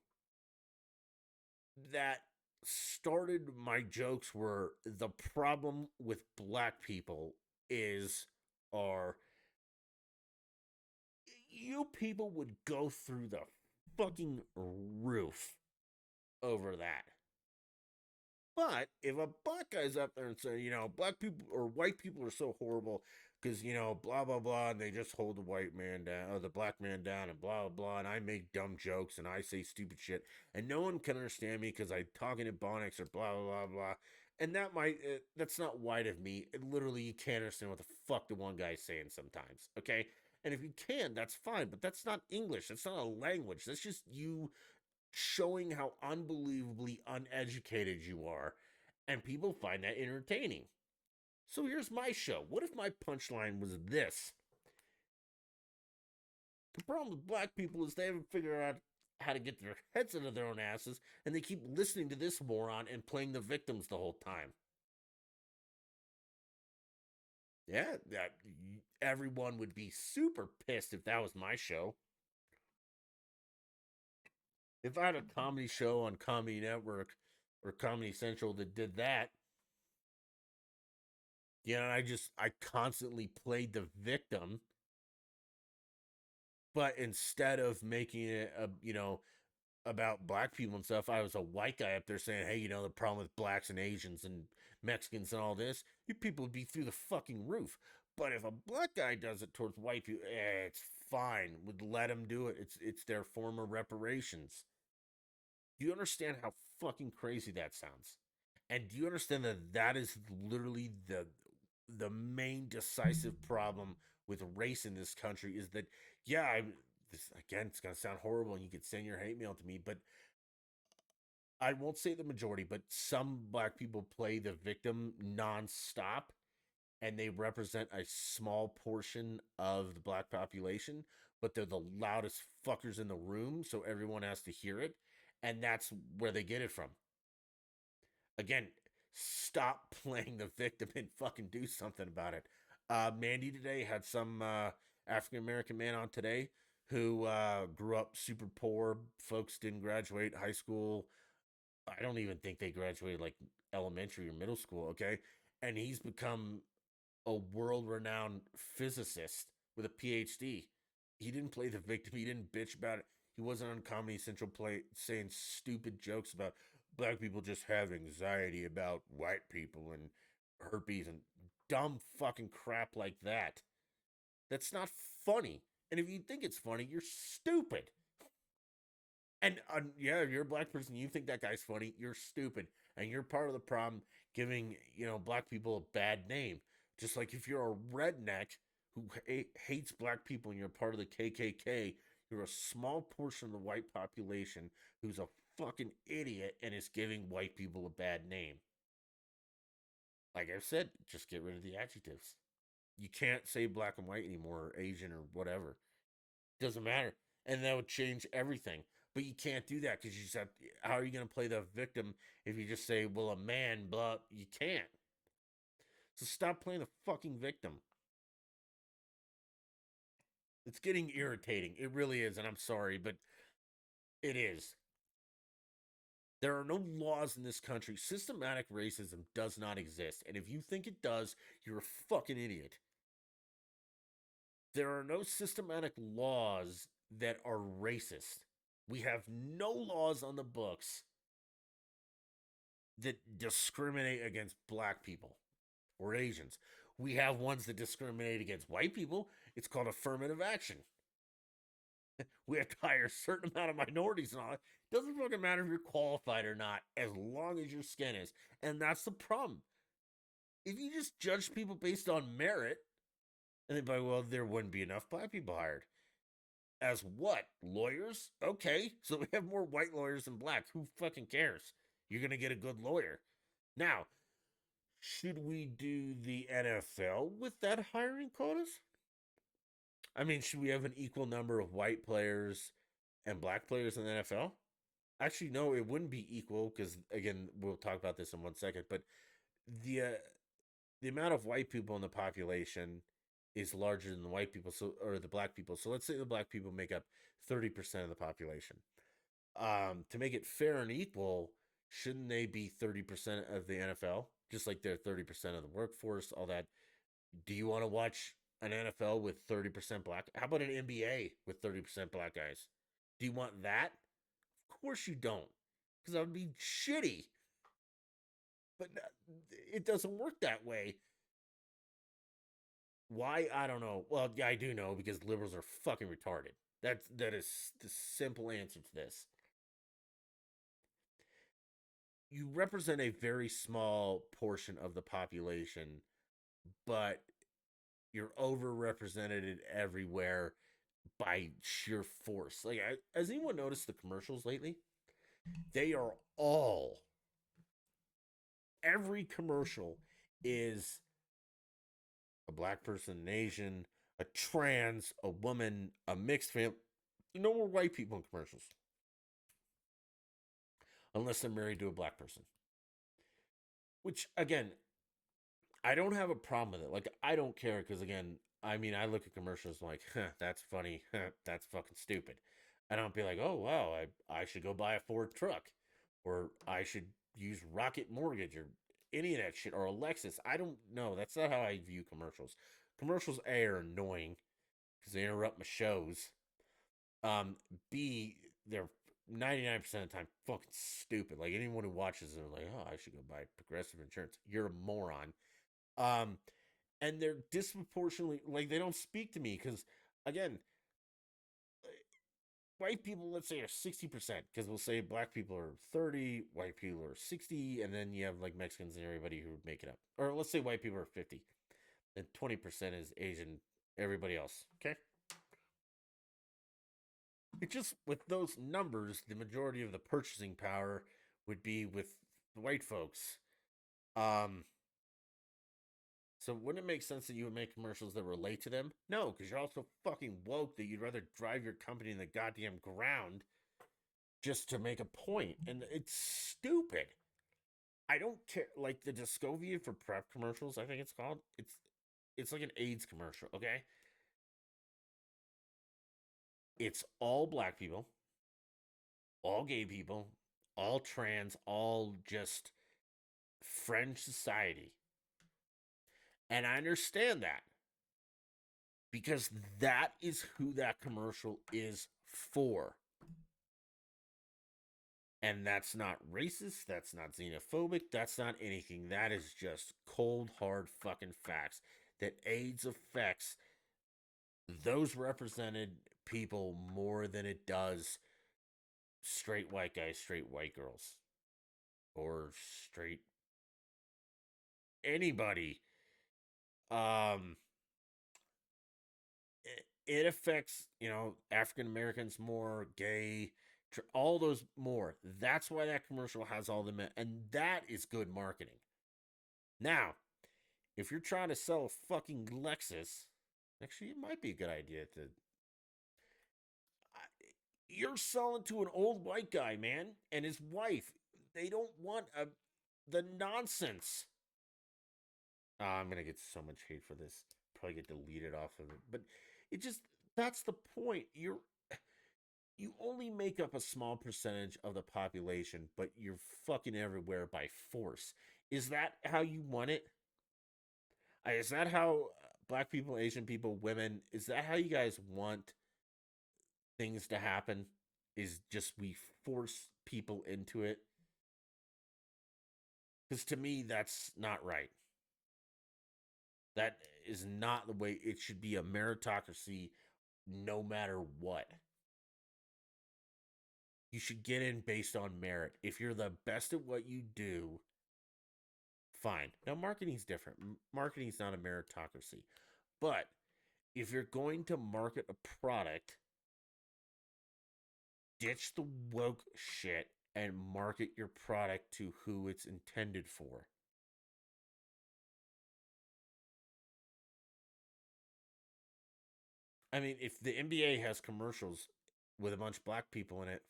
that started my jokes were the problem with black people is or you people would go through the fucking roof over that. But if a black guy's up there and saying, black people or white people are so horrible, because blah blah blah, and they just hold the white man down or the black man down, and blah blah blah, and I make dumb jokes and I say stupid shit, and no one can understand me because I talk in Ebonics or blah blah blah blah. And that's not white of me. Literally, you can't understand what the fuck the one guy's saying sometimes. Okay, and if you can, that's fine, but that's not English. That's not a language. That's just you showing how unbelievably uneducated you are, and people find that entertaining. So here's my show. What if my punchline was this? The problem with black people is they haven't figured out how to get their heads out of their own asses, and they keep listening to this moron and playing the victims the whole time. Yeah, that everyone would be super pissed if that was my show. If I had a comedy show on Comedy Network or Comedy Central that did that, I constantly played the victim, but instead of making it about black people and stuff, I was a white guy up there saying, "Hey, the problem with blacks and Asians and Mexicans and all this, you people would be through the fucking roof." But if a black guy does it towards white people, it's fine. Would let him do it. It's their form of reparations. Do you understand how fucking crazy that sounds? And do you understand that that is literally the main decisive problem with race in this country is that yeah, this again, it's gonna sound horrible, and you could send your hate mail to me, but I won't say the majority, but some black people play the victim nonstop, and they represent a small portion of the black population, but they're the loudest fuckers in the room, so everyone has to hear it, and that's where they get it from. Again, stop playing the victim and fucking do something about it. Mandy today had some African American man on today who grew up super poor. Folks didn't graduate high school. I don't even think they graduated like elementary or middle school. Okay. And he's become a world renowned physicist with a PhD. He didn't play the victim. He didn't bitch about it. He wasn't on Comedy Central play saying stupid jokes about black people just have anxiety about white people and herpes and dumb fucking crap like that. That's not funny. And if you think it's funny, you're stupid. And yeah, if you're a black person, you think that guy's funny, you're stupid. And you're part of the problem giving, black people a bad name. Just like if you're a redneck who hates black people and you're part of the KKK, you're a small portion of the white population who's a fucking idiot and is giving white people a bad name. Like I said, just get rid of the adjectives. You can't say black and white anymore, or Asian, or whatever. Doesn't matter. And that would change everything. But you can't do that because you just have. How are you going to play the victim if you just say, well, a man, blah? You can't. So stop playing the fucking victim. It's getting irritating. It really is. And I'm sorry, but it is. There are no laws in this country. Systematic racism does not exist. And if you think it does, you're a fucking idiot. There are no systematic laws that are racist. We have no laws on the books that discriminate against black people or Asians. We have ones that discriminate against white people. It's called affirmative action. We have to hire a certain amount of minorities and all. It doesn't fucking matter if you're qualified or not, as long as your skin is. And that's the problem. If you just judge people based on merit, and then by well, there wouldn't be enough black people hired. As what? Lawyers? Okay, so we have more white lawyers than black. Who fucking cares? You're gonna get a good lawyer. Now, should we do the NFL with that hiring quotas? I mean, should we have an equal number of white players and black players in the NFL? Actually, no, it wouldn't be equal because again, we'll talk about this in 1 second. But the uh, the amount of white people in the population is larger than the white people, so or the black people. So let's say the black people make up 30% of the population. To make it fair and equal, shouldn't they be 30% of the NFL? Just like they're 30% of the workforce, all that. Do you want to watch an NFL with 30% black? How about an NBA with 30% black guys? Do you want that? Of course you don't. Because that would be shitty. But it doesn't work that way. Why? I don't know. Well, yeah, I do know because liberals are fucking retarded. That is the simple answer to this. You represent a very small portion of the population, but you're overrepresented everywhere by sheer force. Like, has anyone noticed the commercials lately? They are all, every commercial is a black person, an Asian, a trans, a woman, a mixed family. No more white people in commercials unless they're married to a black person. Which, again, I don't have a problem with it. Like, I don't care because, again, I mean, I look at commercials like, huh, that's funny. That's fucking stupid. I don't be like, oh, wow, I should go buy a Ford truck or I should use Rocket Mortgage or any of that shit or a Lexus. I don't know. That's not how I view commercials. Commercials, A, are annoying because they interrupt my shows. Um, B, they're 99% of the time fucking stupid. Like, anyone who watches them, like, oh, I should go buy Progressive Insurance. You're a moron. Um, and they're disproportionately like they don't speak to me because again, white people let's say are 60% because we'll say black people are 30, white people are 60, and then you have like Mexicans and everybody who would make it up. Or let's say white people are 50, and 20% is Asian, everybody else. Okay, it's just with those numbers, the majority of the purchasing power would be with the white folks. Um, So wouldn't it make sense that you would make commercials that relate to them? No, because you're also fucking woke that you'd rather drive your company in the goddamn ground just to make a point. And it's stupid. I don't care. Like the Discovia for PrEP commercials, I think it's called. It's like an AIDS commercial, okay? It's all black people, all gay people, all trans, all just French society. And I understand that because that is who that commercial is for. And that's not racist. That's not xenophobic. That's not anything. That is just cold, hard fucking facts that AIDS affects those represented people more than it does straight white guys, straight white girls, or straight anybody. Um, it affects, African Americans more, gay, all those more. That's why that commercial has all the, and that is good marketing. Now, if you're trying to sell a fucking Lexus, actually, it might be a good idea to. You're selling to an old white guy, man, and his wife. They don't want the nonsense. I'm gonna get so much hate for this. Probably get deleted off of it, but it just that's the point. You only make up a small percentage of the population, but you're fucking everywhere by force. Is that how you want it? Is that how black people, Asian people, women, is that how you guys want things to happen? Is just we force people into it? Because to me, that's not right. That is not the way it should be a meritocracy no matter what. You should get in based on merit. If you're the best at what you do, fine. Now, marketing's different. Marketing's not a meritocracy. But if you're going to market a product, ditch the woke shit and market your product to who it's intended for. I mean, if the NBA has commercials with a bunch of black people in it,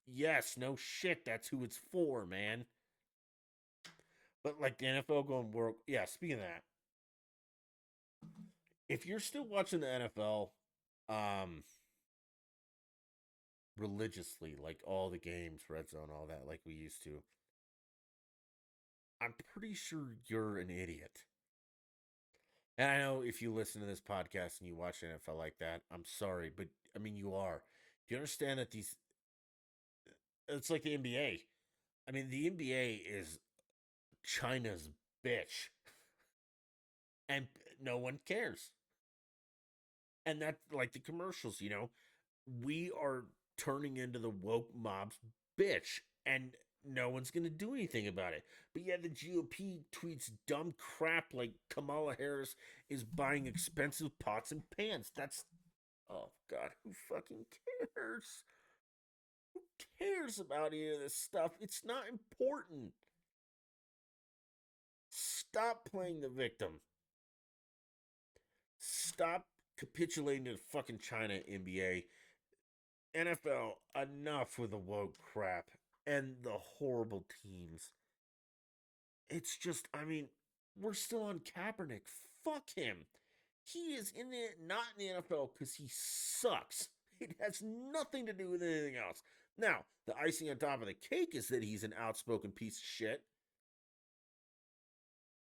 yes, no shit, that's who it's for, man. But like the NFL going world, yeah. Speaking of that, if you're still watching the NFL, um, religiously, like all the games, red zone, all that, like we used to, I'm pretty sure you're an idiot. And I know if you listen to this podcast and you watch NFL like that, I'm sorry, but I mean you are. Do you understand that these? It's like the NBA. I mean, the NBA is China's bitch. and no one cares. And that's like the commercials, we are turning into the woke mob's bitch, and no one's going to do anything about it. But yeah, the GOP tweets dumb crap like Kamala Harris is buying expensive pots and pans. That's, oh God, who fucking cares? Who cares about any of this stuff? It's not important. Stop playing the victim. Stop capitulating to fucking China, NBA. NFL, enough with the woke crap and the horrible teams. It's just, I mean, we're still on Kaepernick. Fuck him. He is not in the NFL because he sucks. It has nothing to do with anything else. Now, the icing on top of the cake is that he's an outspoken piece of shit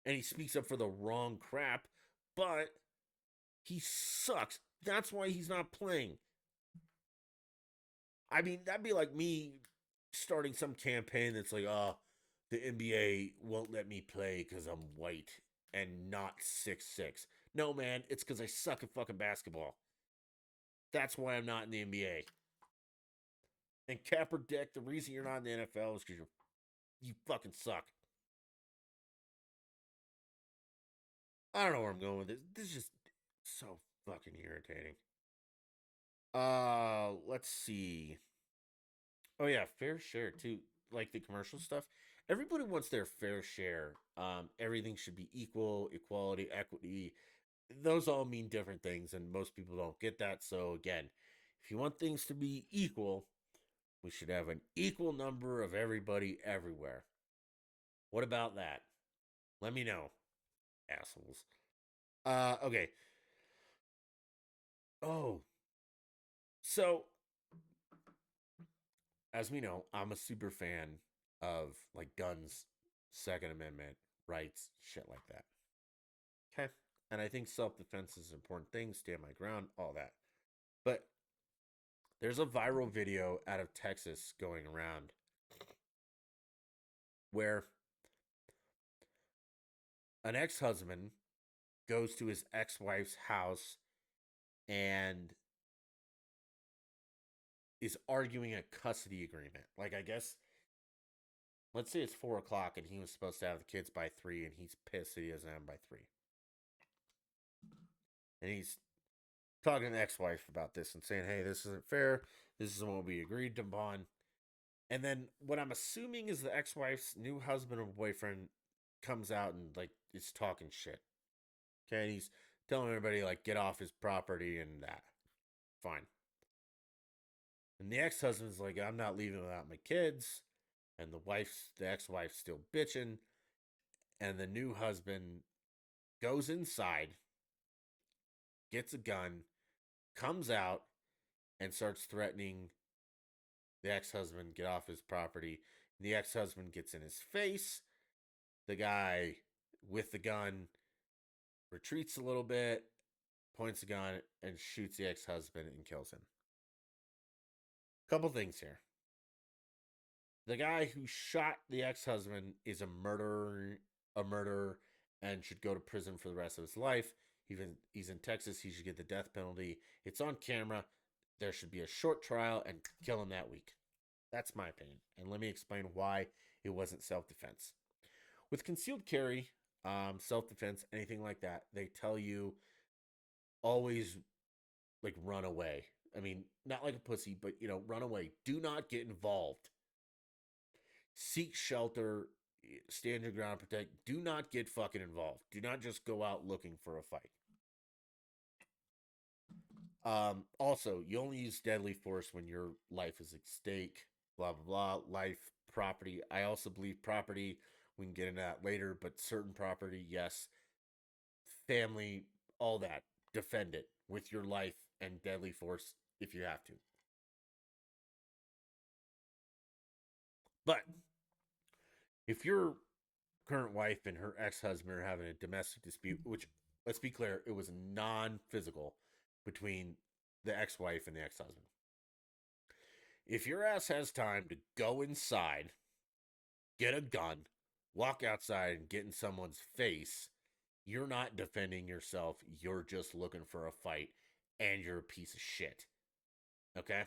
and he speaks up for the wrong crap, but he sucks. That's why he's not playing. I mean, that'd be like me starting some campaign that's like, oh, the NBA won't let me play because I'm white and not 6'6". No, man, it's because I suck at fucking basketball. That's why I'm not in the NBA. And Kaepernick, the reason you're not in the NFL is because you fucking suck. I don't know where I'm going with this. This is just so fucking irritating. Let's see. Oh yeah, fair share too. Like the commercial stuff. Everybody wants their fair share. Everything should be equal, equality, equity. Those all mean different things, and most people don't get that. So again, if you want things to be equal, we should have an equal number of everybody everywhere. What about that? Let me know, assholes. Okay. Oh, so as we know, I'm a super fan of like guns, Second Amendment rights, shit like that. Okay. And I think self defense is an important thing, stand my ground, all that. But there's a viral video out of Texas going around where an ex husband goes to his ex wife's house and is arguing a custody agreement. Like, I guess, let's say it's 4 o'clock and he was supposed to have the kids by 3 and he's pissed that he doesn't have them by 3. And he's talking to the ex wife about this and saying, hey, this isn't fair. This isn't what we agreed upon. And then what I'm assuming is the ex wife's new husband or boyfriend comes out and like is talking shit. Okay, and he's telling everybody like get off his property and that. Fine. And the ex husband's like, I'm not leaving without my kids. And the ex wife's still bitching. And the new husband goes inside, gets a gun, comes out, and starts threatening the ex husband, get off his property. The ex husband gets in his face. The guy with the gun retreats a little bit, points a gun, and shoots the ex husband and kills him. Couple things here. The guy who shot the ex husband is a murderer, and should go to prison for the rest of his life. Even he's in Texas, he should get the death penalty. It's on camera. There should be a short trial and kill him that week. That's my opinion. And let me explain why it wasn't self defense. With concealed carry, self defense, anything like that, they tell you always like run away. I mean, not like a pussy, but run away. Do not get involved. Seek shelter, stand your ground, protect. Do not get fucking involved. Do not just go out looking for a fight. Also, you only use deadly force when your life is at stake. Blah blah blah. Life, property. I also believe property. We can get into that later, but certain property, yes. Family, all that. Defend it with your life and deadly force if you have to. But if your current wife and her ex husband are having a domestic dispute, which, let's be clear, it was non physical between the ex wife and the ex husband. If your ass has time to go inside, get a gun, walk outside, and get in someone's face You're not defending yourself. You're just looking for a fight and you're a piece of shit. Okay?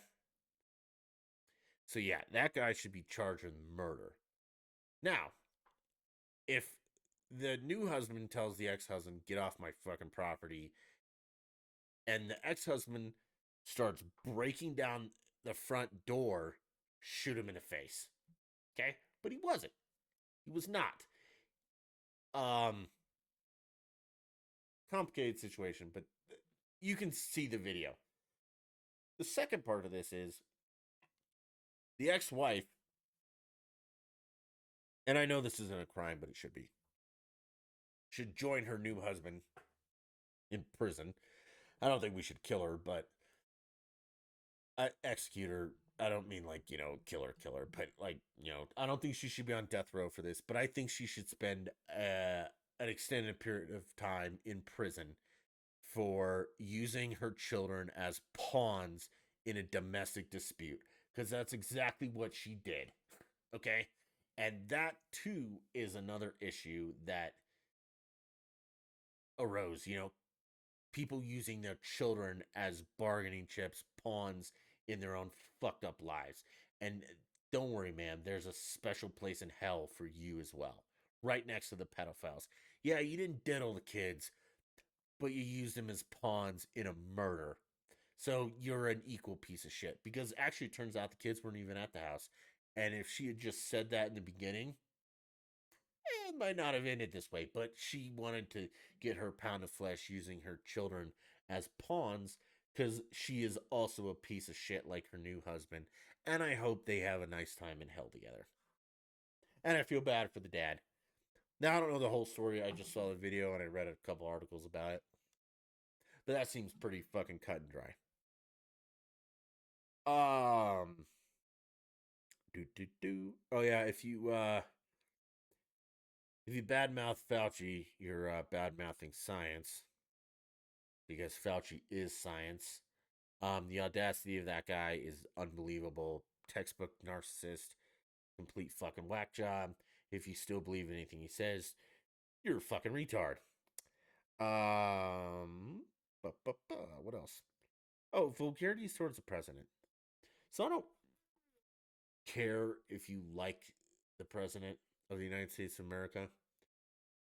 So, yeah, that guy should be charged with murder. Now, if the new husband tells the ex husband, get off my fucking property, and the ex husband starts breaking down the front door, shoot him in the face. Okay? But he wasn't. He was not. Um, Complicated situation, but you can see the video. The second part of this is the ex wife, and I know this isn't a crime, but it should join her new husband in prison. I don't think we should kill her, but execute her. I don't mean like, kill her, but like, I don't think she should be on death row for this, but I think she should spend an extended period of time in prison for using her children as pawns in a domestic dispute, because that's exactly what she did. Okay. And that too is another issue that arose, people using their children as bargaining chips, pawns in their own fucked up lives. And don't worry, man, there's a special place in hell for you as well, right next to the pedophiles. Yeah, you didn't diddle the kids, but you used them as pawns in a murder. So you're an equal piece of shit. Because actually, it turns out the kids weren't even at the house. And if she had just said that in the beginning, it might not have ended this way, but she wanted to get her pound of flesh using her children as pawns because she is also a piece of shit like her new husband. And I hope they have a nice time in hell together. And I feel bad for the dad. Now, I don't know the whole story. I just saw the video and I read a couple articles about it. But that seems pretty fucking cut and dry. Um, Oh yeah, if you badmouth Fauci, you're bad mouthing science because Fauci is science. The audacity of that guy is unbelievable. Textbook narcissist, complete fucking whack job. If you still believe anything he says, you're a fucking retard. What else? Oh, vulgarities towards the president. So I don't care if you like the president of the United States of America.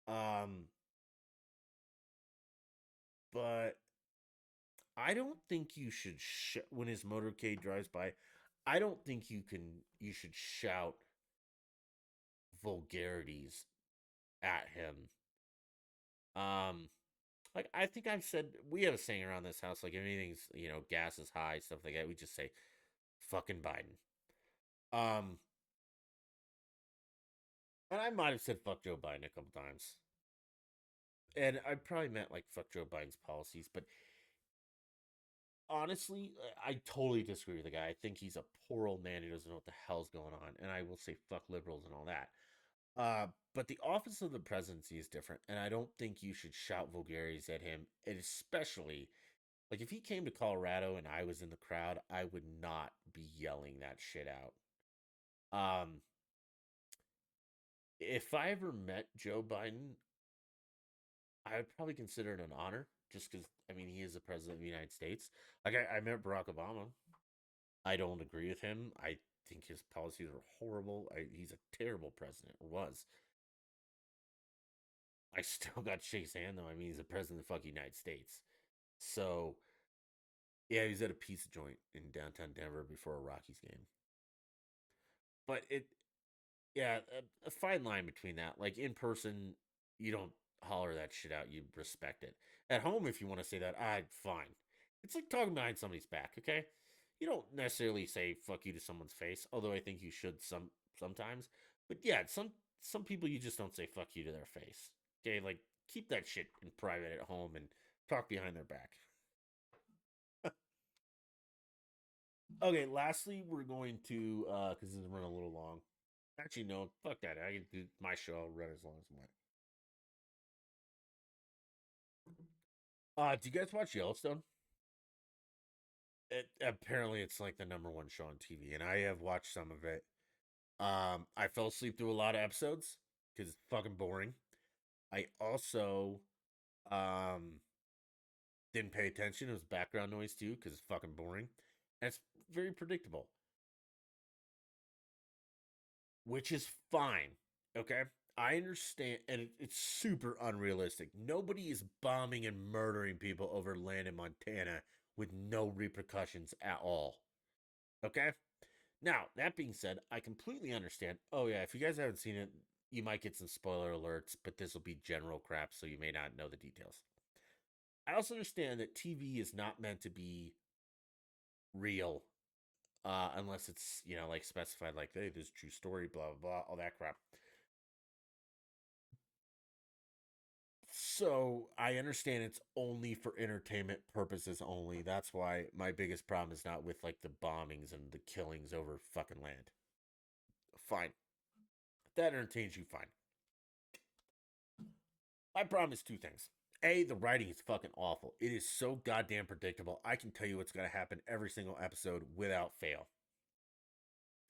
Um, but I don't think you should when his motorcade drives by. I don't think you should shout vulgarities at him. Um, like I think I've said we have a saying around this house like if anything's gas is high stuff like that we just say fucking Biden. Um, and I might have said fuck Joe Biden a couple times, and I probably meant like fuck Joe Biden's policies, but honestly, I totally disagree with the guy. I think he's a poor old man who doesn't know what the hell's going on, and I will say fuck liberals and all that. But the office of the presidency is different, and I don't think you should shout vulgarities at him, and especially like if he came to Colorado and I was in the crowd, I would not be yelling that shit out. Um, if I ever met Joe Biden, I would probably consider it an honor, just because I mean he is the president of the United States. Like I met Barack Obama. I don't agree with him. I think his policies are horrible. He's a terrible president, or was. I still got to shake his hand though. I mean, he's the president of the fucking United States. So yeah, he was at a pizza joint in downtown Denver before a Rockies game. But yeah, a fine line between that. Like in person, you don't holler that shit out. You respect it. At home, if you want to say that, fine. It's like talking behind somebody's back. Okay, you don't necessarily say "fuck you" to someone's face, although I think you should sometimes. But yeah, some people you just don't say "fuck you" to their face. Okay, like keep that shit in private at home and talk behind their back. Okay, lastly, we're going to because this is running a little long. Actually, no, fuck that. I can do my show. I'll run as long as I want. Do you guys watch Yellowstone? Apparently, it's like the number one show on TV, and I have watched some of it. I fell asleep through a lot of episodes because it's fucking boring. I also Um, didn't pay attention. It was background noise too because it's fucking boring. And it's very predictable, which is fine. Okay. I understand, and it's super unrealistic. Nobody is bombing and murdering people over land in Montana with no repercussions at all. Okay. Now, that being said, I completely understand. Oh, yeah, if you guys haven't seen it, you might get some spoiler alerts, but this will be general crap, so you may not know the details. I also understand that TV is not meant to be real unless it's, like specified, like, hey, this is true story, blah, blah, blah, all that crap. So I understand it's only for entertainment purposes only. That's why my biggest problem is not with like the bombings and the killings over fucking land. Fine. If that entertains you, fine. My problem is two things. A, the writing is fucking awful. It is so goddamn predictable. I can tell you what's going to happen every single episode without fail.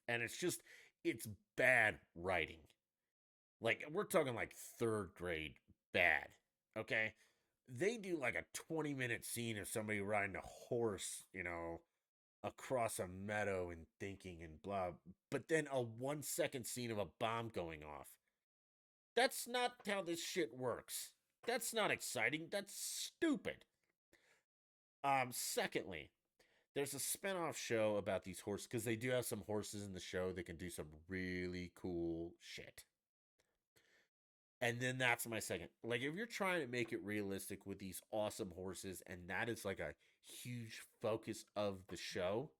And it's bad writing. Like, we're talking like third grade bad. Okay? They do like a 20-minute scene of somebody riding a horse, across a meadow and thinking and blah. But then a 1 second scene of a bomb going off. That's not how this shit works. That's not exciting. That's stupid. Secondly, there's a spinoff show about these horses because they do have some horses in the show that can do some really cool shit. And then that's my second. Like, if you're trying to make it realistic with these awesome horses, and that is like a huge focus of the show,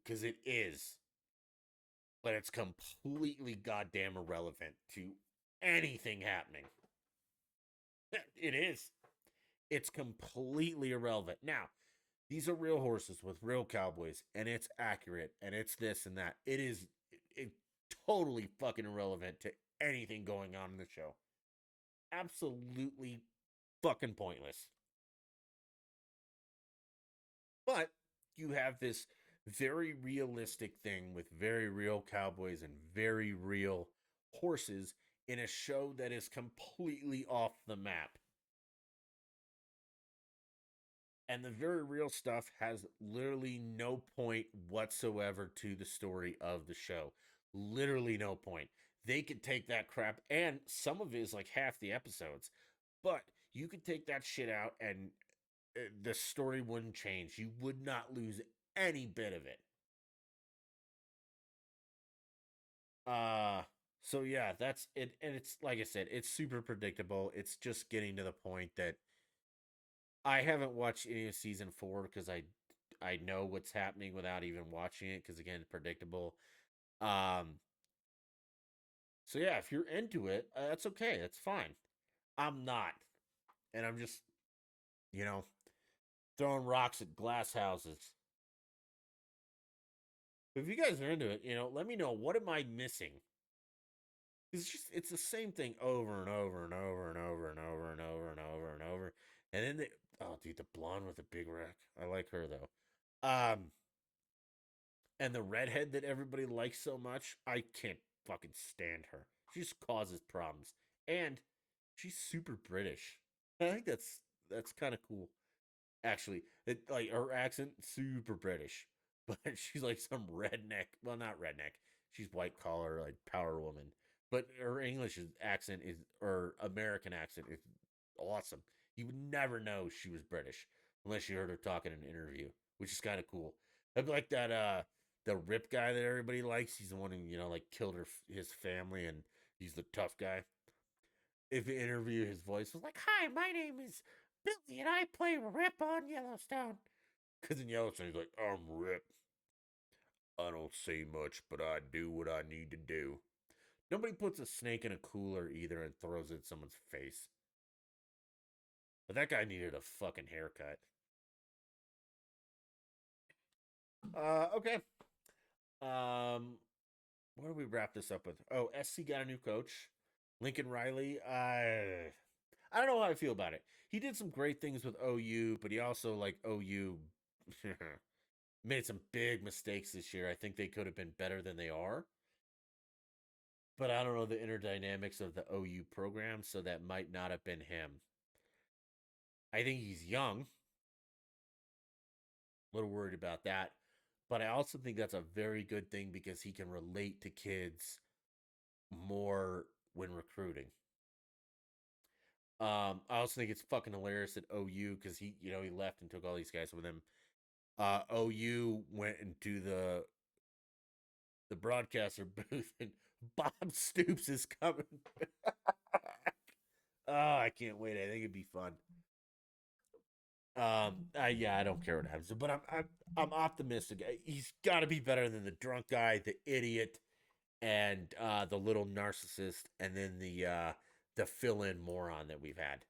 because it is, but it's completely goddamn irrelevant to anything happening. It is. It's completely irrelevant. Now, these are real horses with real cowboys, and it's accurate, and it's this and that. It totally fucking irrelevant to anything going on in the show. Absolutely fucking pointless. But you have this very realistic thing with very real cowboys and very real horses in a show that is completely off the map. And the very real stuff has literally no point whatsoever to the story of the show. Literally no point. They could take that crap, and some of it is like half the episodes, but you could take that shit out and the story wouldn't change. You would not lose any bit of it. Uh so yeah, that's it, and it's like I said, it's super predictable. It's just getting to the point that I haven't watched any of season 4 because I know what's happening without even watching it because again, predictable. Um so yeah, if you're into it, that's okay. That's fine. I'm not. And I'm just, you know, throwing rocks at glass houses. If you guys are into it, let me know, what am I missing? It's the same thing over and over and over and over and over and over and over and over. And then oh dude, the blonde with the big rack. I like her though. Um and the redhead that everybody likes so much, I can't fucking stand her. She just causes problems. And she's super British. I think that's kind of cool. Actually, like her accent super British, but she's like some redneck. Well, not redneck. She's white collar, like power woman. But her accent is, or American accent is awesome. You would never know she was British unless you heard her talk in an interview, which is kind of cool. I'd like that the Rip guy that everybody likes. He's the one who like killed his family, and he's the tough guy. If you interview, his voice was like, "Hi, my name is Billy, and I play Rip on Yellowstone." Because in Yellowstone, he's like, "I'm Rip. I don't say much, but I do what I need to do." Nobody puts a snake in a cooler either and throws it at someone's face. But that guy needed a fucking haircut. Okay. Where do we wrap this up with? Oh, SC got a new coach, Lincoln Riley. I don't know how I feel about it. He did some great things with OU, but he also like OU made some big mistakes this year. I think they could have been better than they are. but I don't know the inner dynamics of the OU program, so that might not have been him. I think he's young, a little worried about that, but I also think that's a very good thing because he can relate to kids more when recruiting. I also think it's fucking hilarious at OU because he left and took all these guys with him. OU went into the broadcaster booth and Bob Stoops is coming. Oh, I can't wait. I think it'd be fun. Yeah, I don't care what happens, but I'm optimistic. He's got to be better than the drunk guy, the idiot, and the little narcissist, and then the fill-in moron that we've had.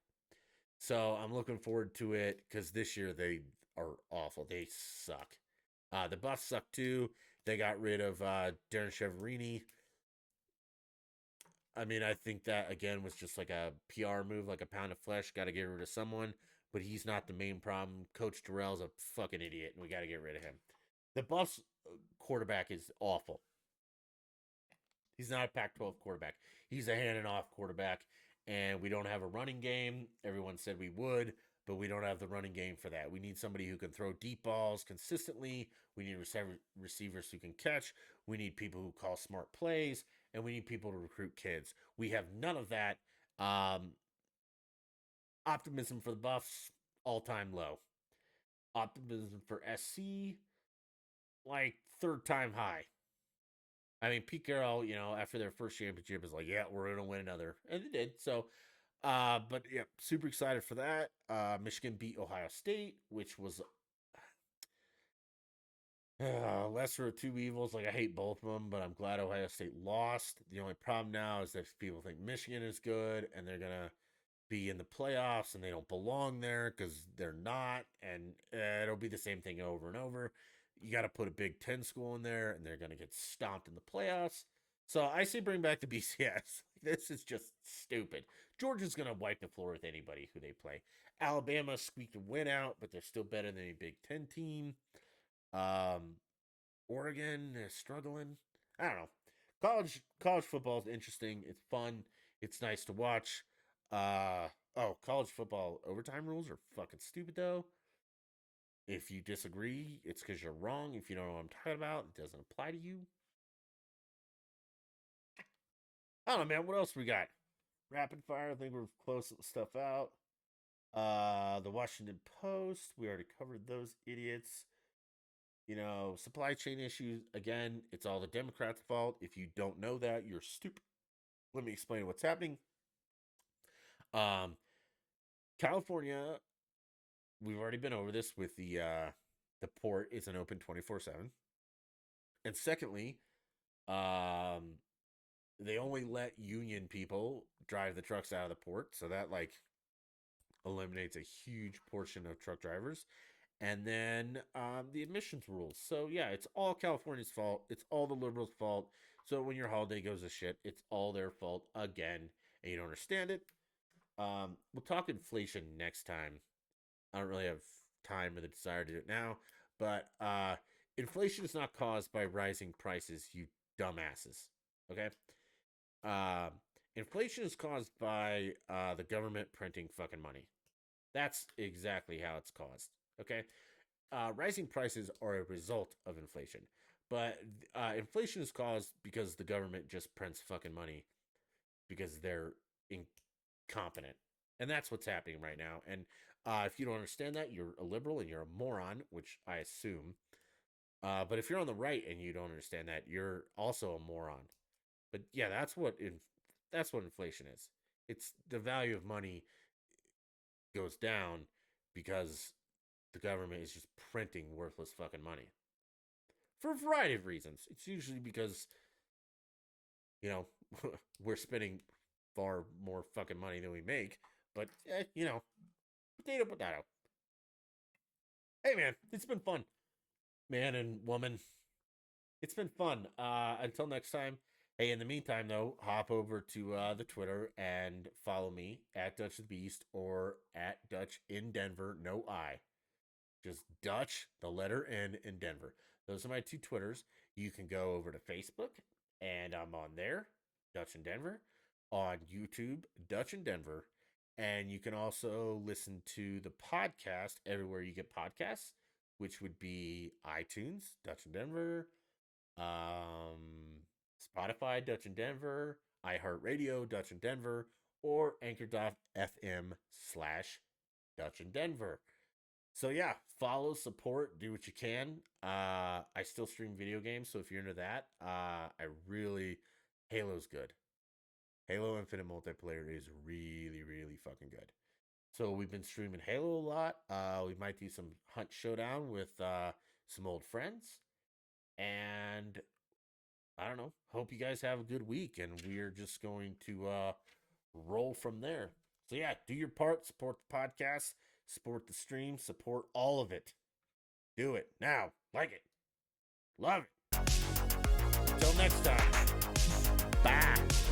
So I'm looking forward to it because this year they are awful. They suck. The Buffs suck too. They got rid of Darren Cheverini. I mean, I think that again was just like a PR move, like a pound of flesh. Got to get rid of someone, but he's not the main problem. Coach Terrell's a fucking idiot, and we got to get rid of him. The Buffs quarterback is awful. He's not a Pac 12 quarterback. He's a hand and off quarterback, and we don't have a running game. Everyone said we would, but we don't have the running game for that. We need somebody who can throw deep balls consistently. We need receivers who can catch. We need people who call smart plays, and we need people to recruit kids. We have none of that. Um, Optimism for the Buffs, all time low. Optimism for SC, like third time high. I mean, Pete Carroll, after their first championship, is like, yeah, we're gonna win another, and they did. So, but yeah, super excited for that. Michigan beat Ohio State, which was lesser of two evils. Like I hate both of them, but I'm glad Ohio State lost. The only problem now is that people think Michigan is good, and they're gonna be in the playoffs, and they don't belong there because they're not, and it'll be the same thing over and over. You got to put a Big Ten school in there, and they're going to get stomped in the playoffs. So I say bring back the BCS. This is just stupid. Georgia's going to wipe the floor with anybody who they play. Alabama squeaked a win out, but they're still better than a Big Ten team. Um, Oregon is struggling. I don't know. College football is interesting. It's fun. It's nice to watch. College football overtime rules are fucking stupid though. If you disagree, it's because you're wrong. If you don't know what I'm talking about, it doesn't apply to you. I don't know, man. What else we got? Rapid fire. I think we're close stuff out. The Washington Post. We already covered those idiots. Supply chain issues. Again, it's all the Democrats' fault. If you don't know that, you're stupid. Let me explain what's happening. Um, California, we've already been over this with the port isn't open 24/7. And secondly, um, they only let union people drive the trucks out of the port, so that like eliminates a huge portion of truck drivers. And then the emissions rules. So yeah, it's all California's fault. It's all the liberals' fault. So when your holiday goes to shit, it's all their fault again, and you don't understand it. We'll talk inflation next time. I don't really have time or the desire to do it now, but inflation is not caused by rising prices, you dumbasses. Okay. Uh, Inflation is caused by the government printing fucking money. That's exactly how it's caused. Okay. Rising prices are a result of inflation, but inflation is caused because the government just prints fucking money because they're incompetent, and that's what's happening right now. And if you don't understand that, you're a liberal and you're a moron, which I assume. But if you're on the right and you don't understand that, you're also a moron. But yeah, that's what inflation is. It's the value of money goes down because the government is just printing worthless fucking money for a variety of reasons. It's usually because you know we're spending far more fucking money than we make. But potato potato. Hey man, it's been fun, man and woman. It's been fun. Until next time. Hey, in the meantime, though, hop over to the Twitter and follow me at Dutch the Beast or at Dutch in Denver. No I, just Dutch, the letter N in Denver. Those are my two Twitters. You can go over to Facebook, and I'm on there. Dutch in Denver, on YouTube, Dutch in Denver. And you can also listen to the podcast everywhere you get podcasts, which would be iTunes, Dutch in Denver, um, Spotify, Dutch in Denver, iHeartRadio, Dutch in Denver, or anchor.fm/, Dutch in Denver. So yeah, follow, support, do what you can. I still stream video games, so if you're into that, I really Halo's good. Halo Infinite multiplayer is really, really fucking good. So we've been streaming Halo a lot. We might do some Hunt Showdown with some old friends, and I don't know. Hope you guys have a good week, and we're just going to roll from there. So yeah, do your part, support the podcast, support the stream, support all of it. Do it now. Like it. Love it. Until next time. Bye.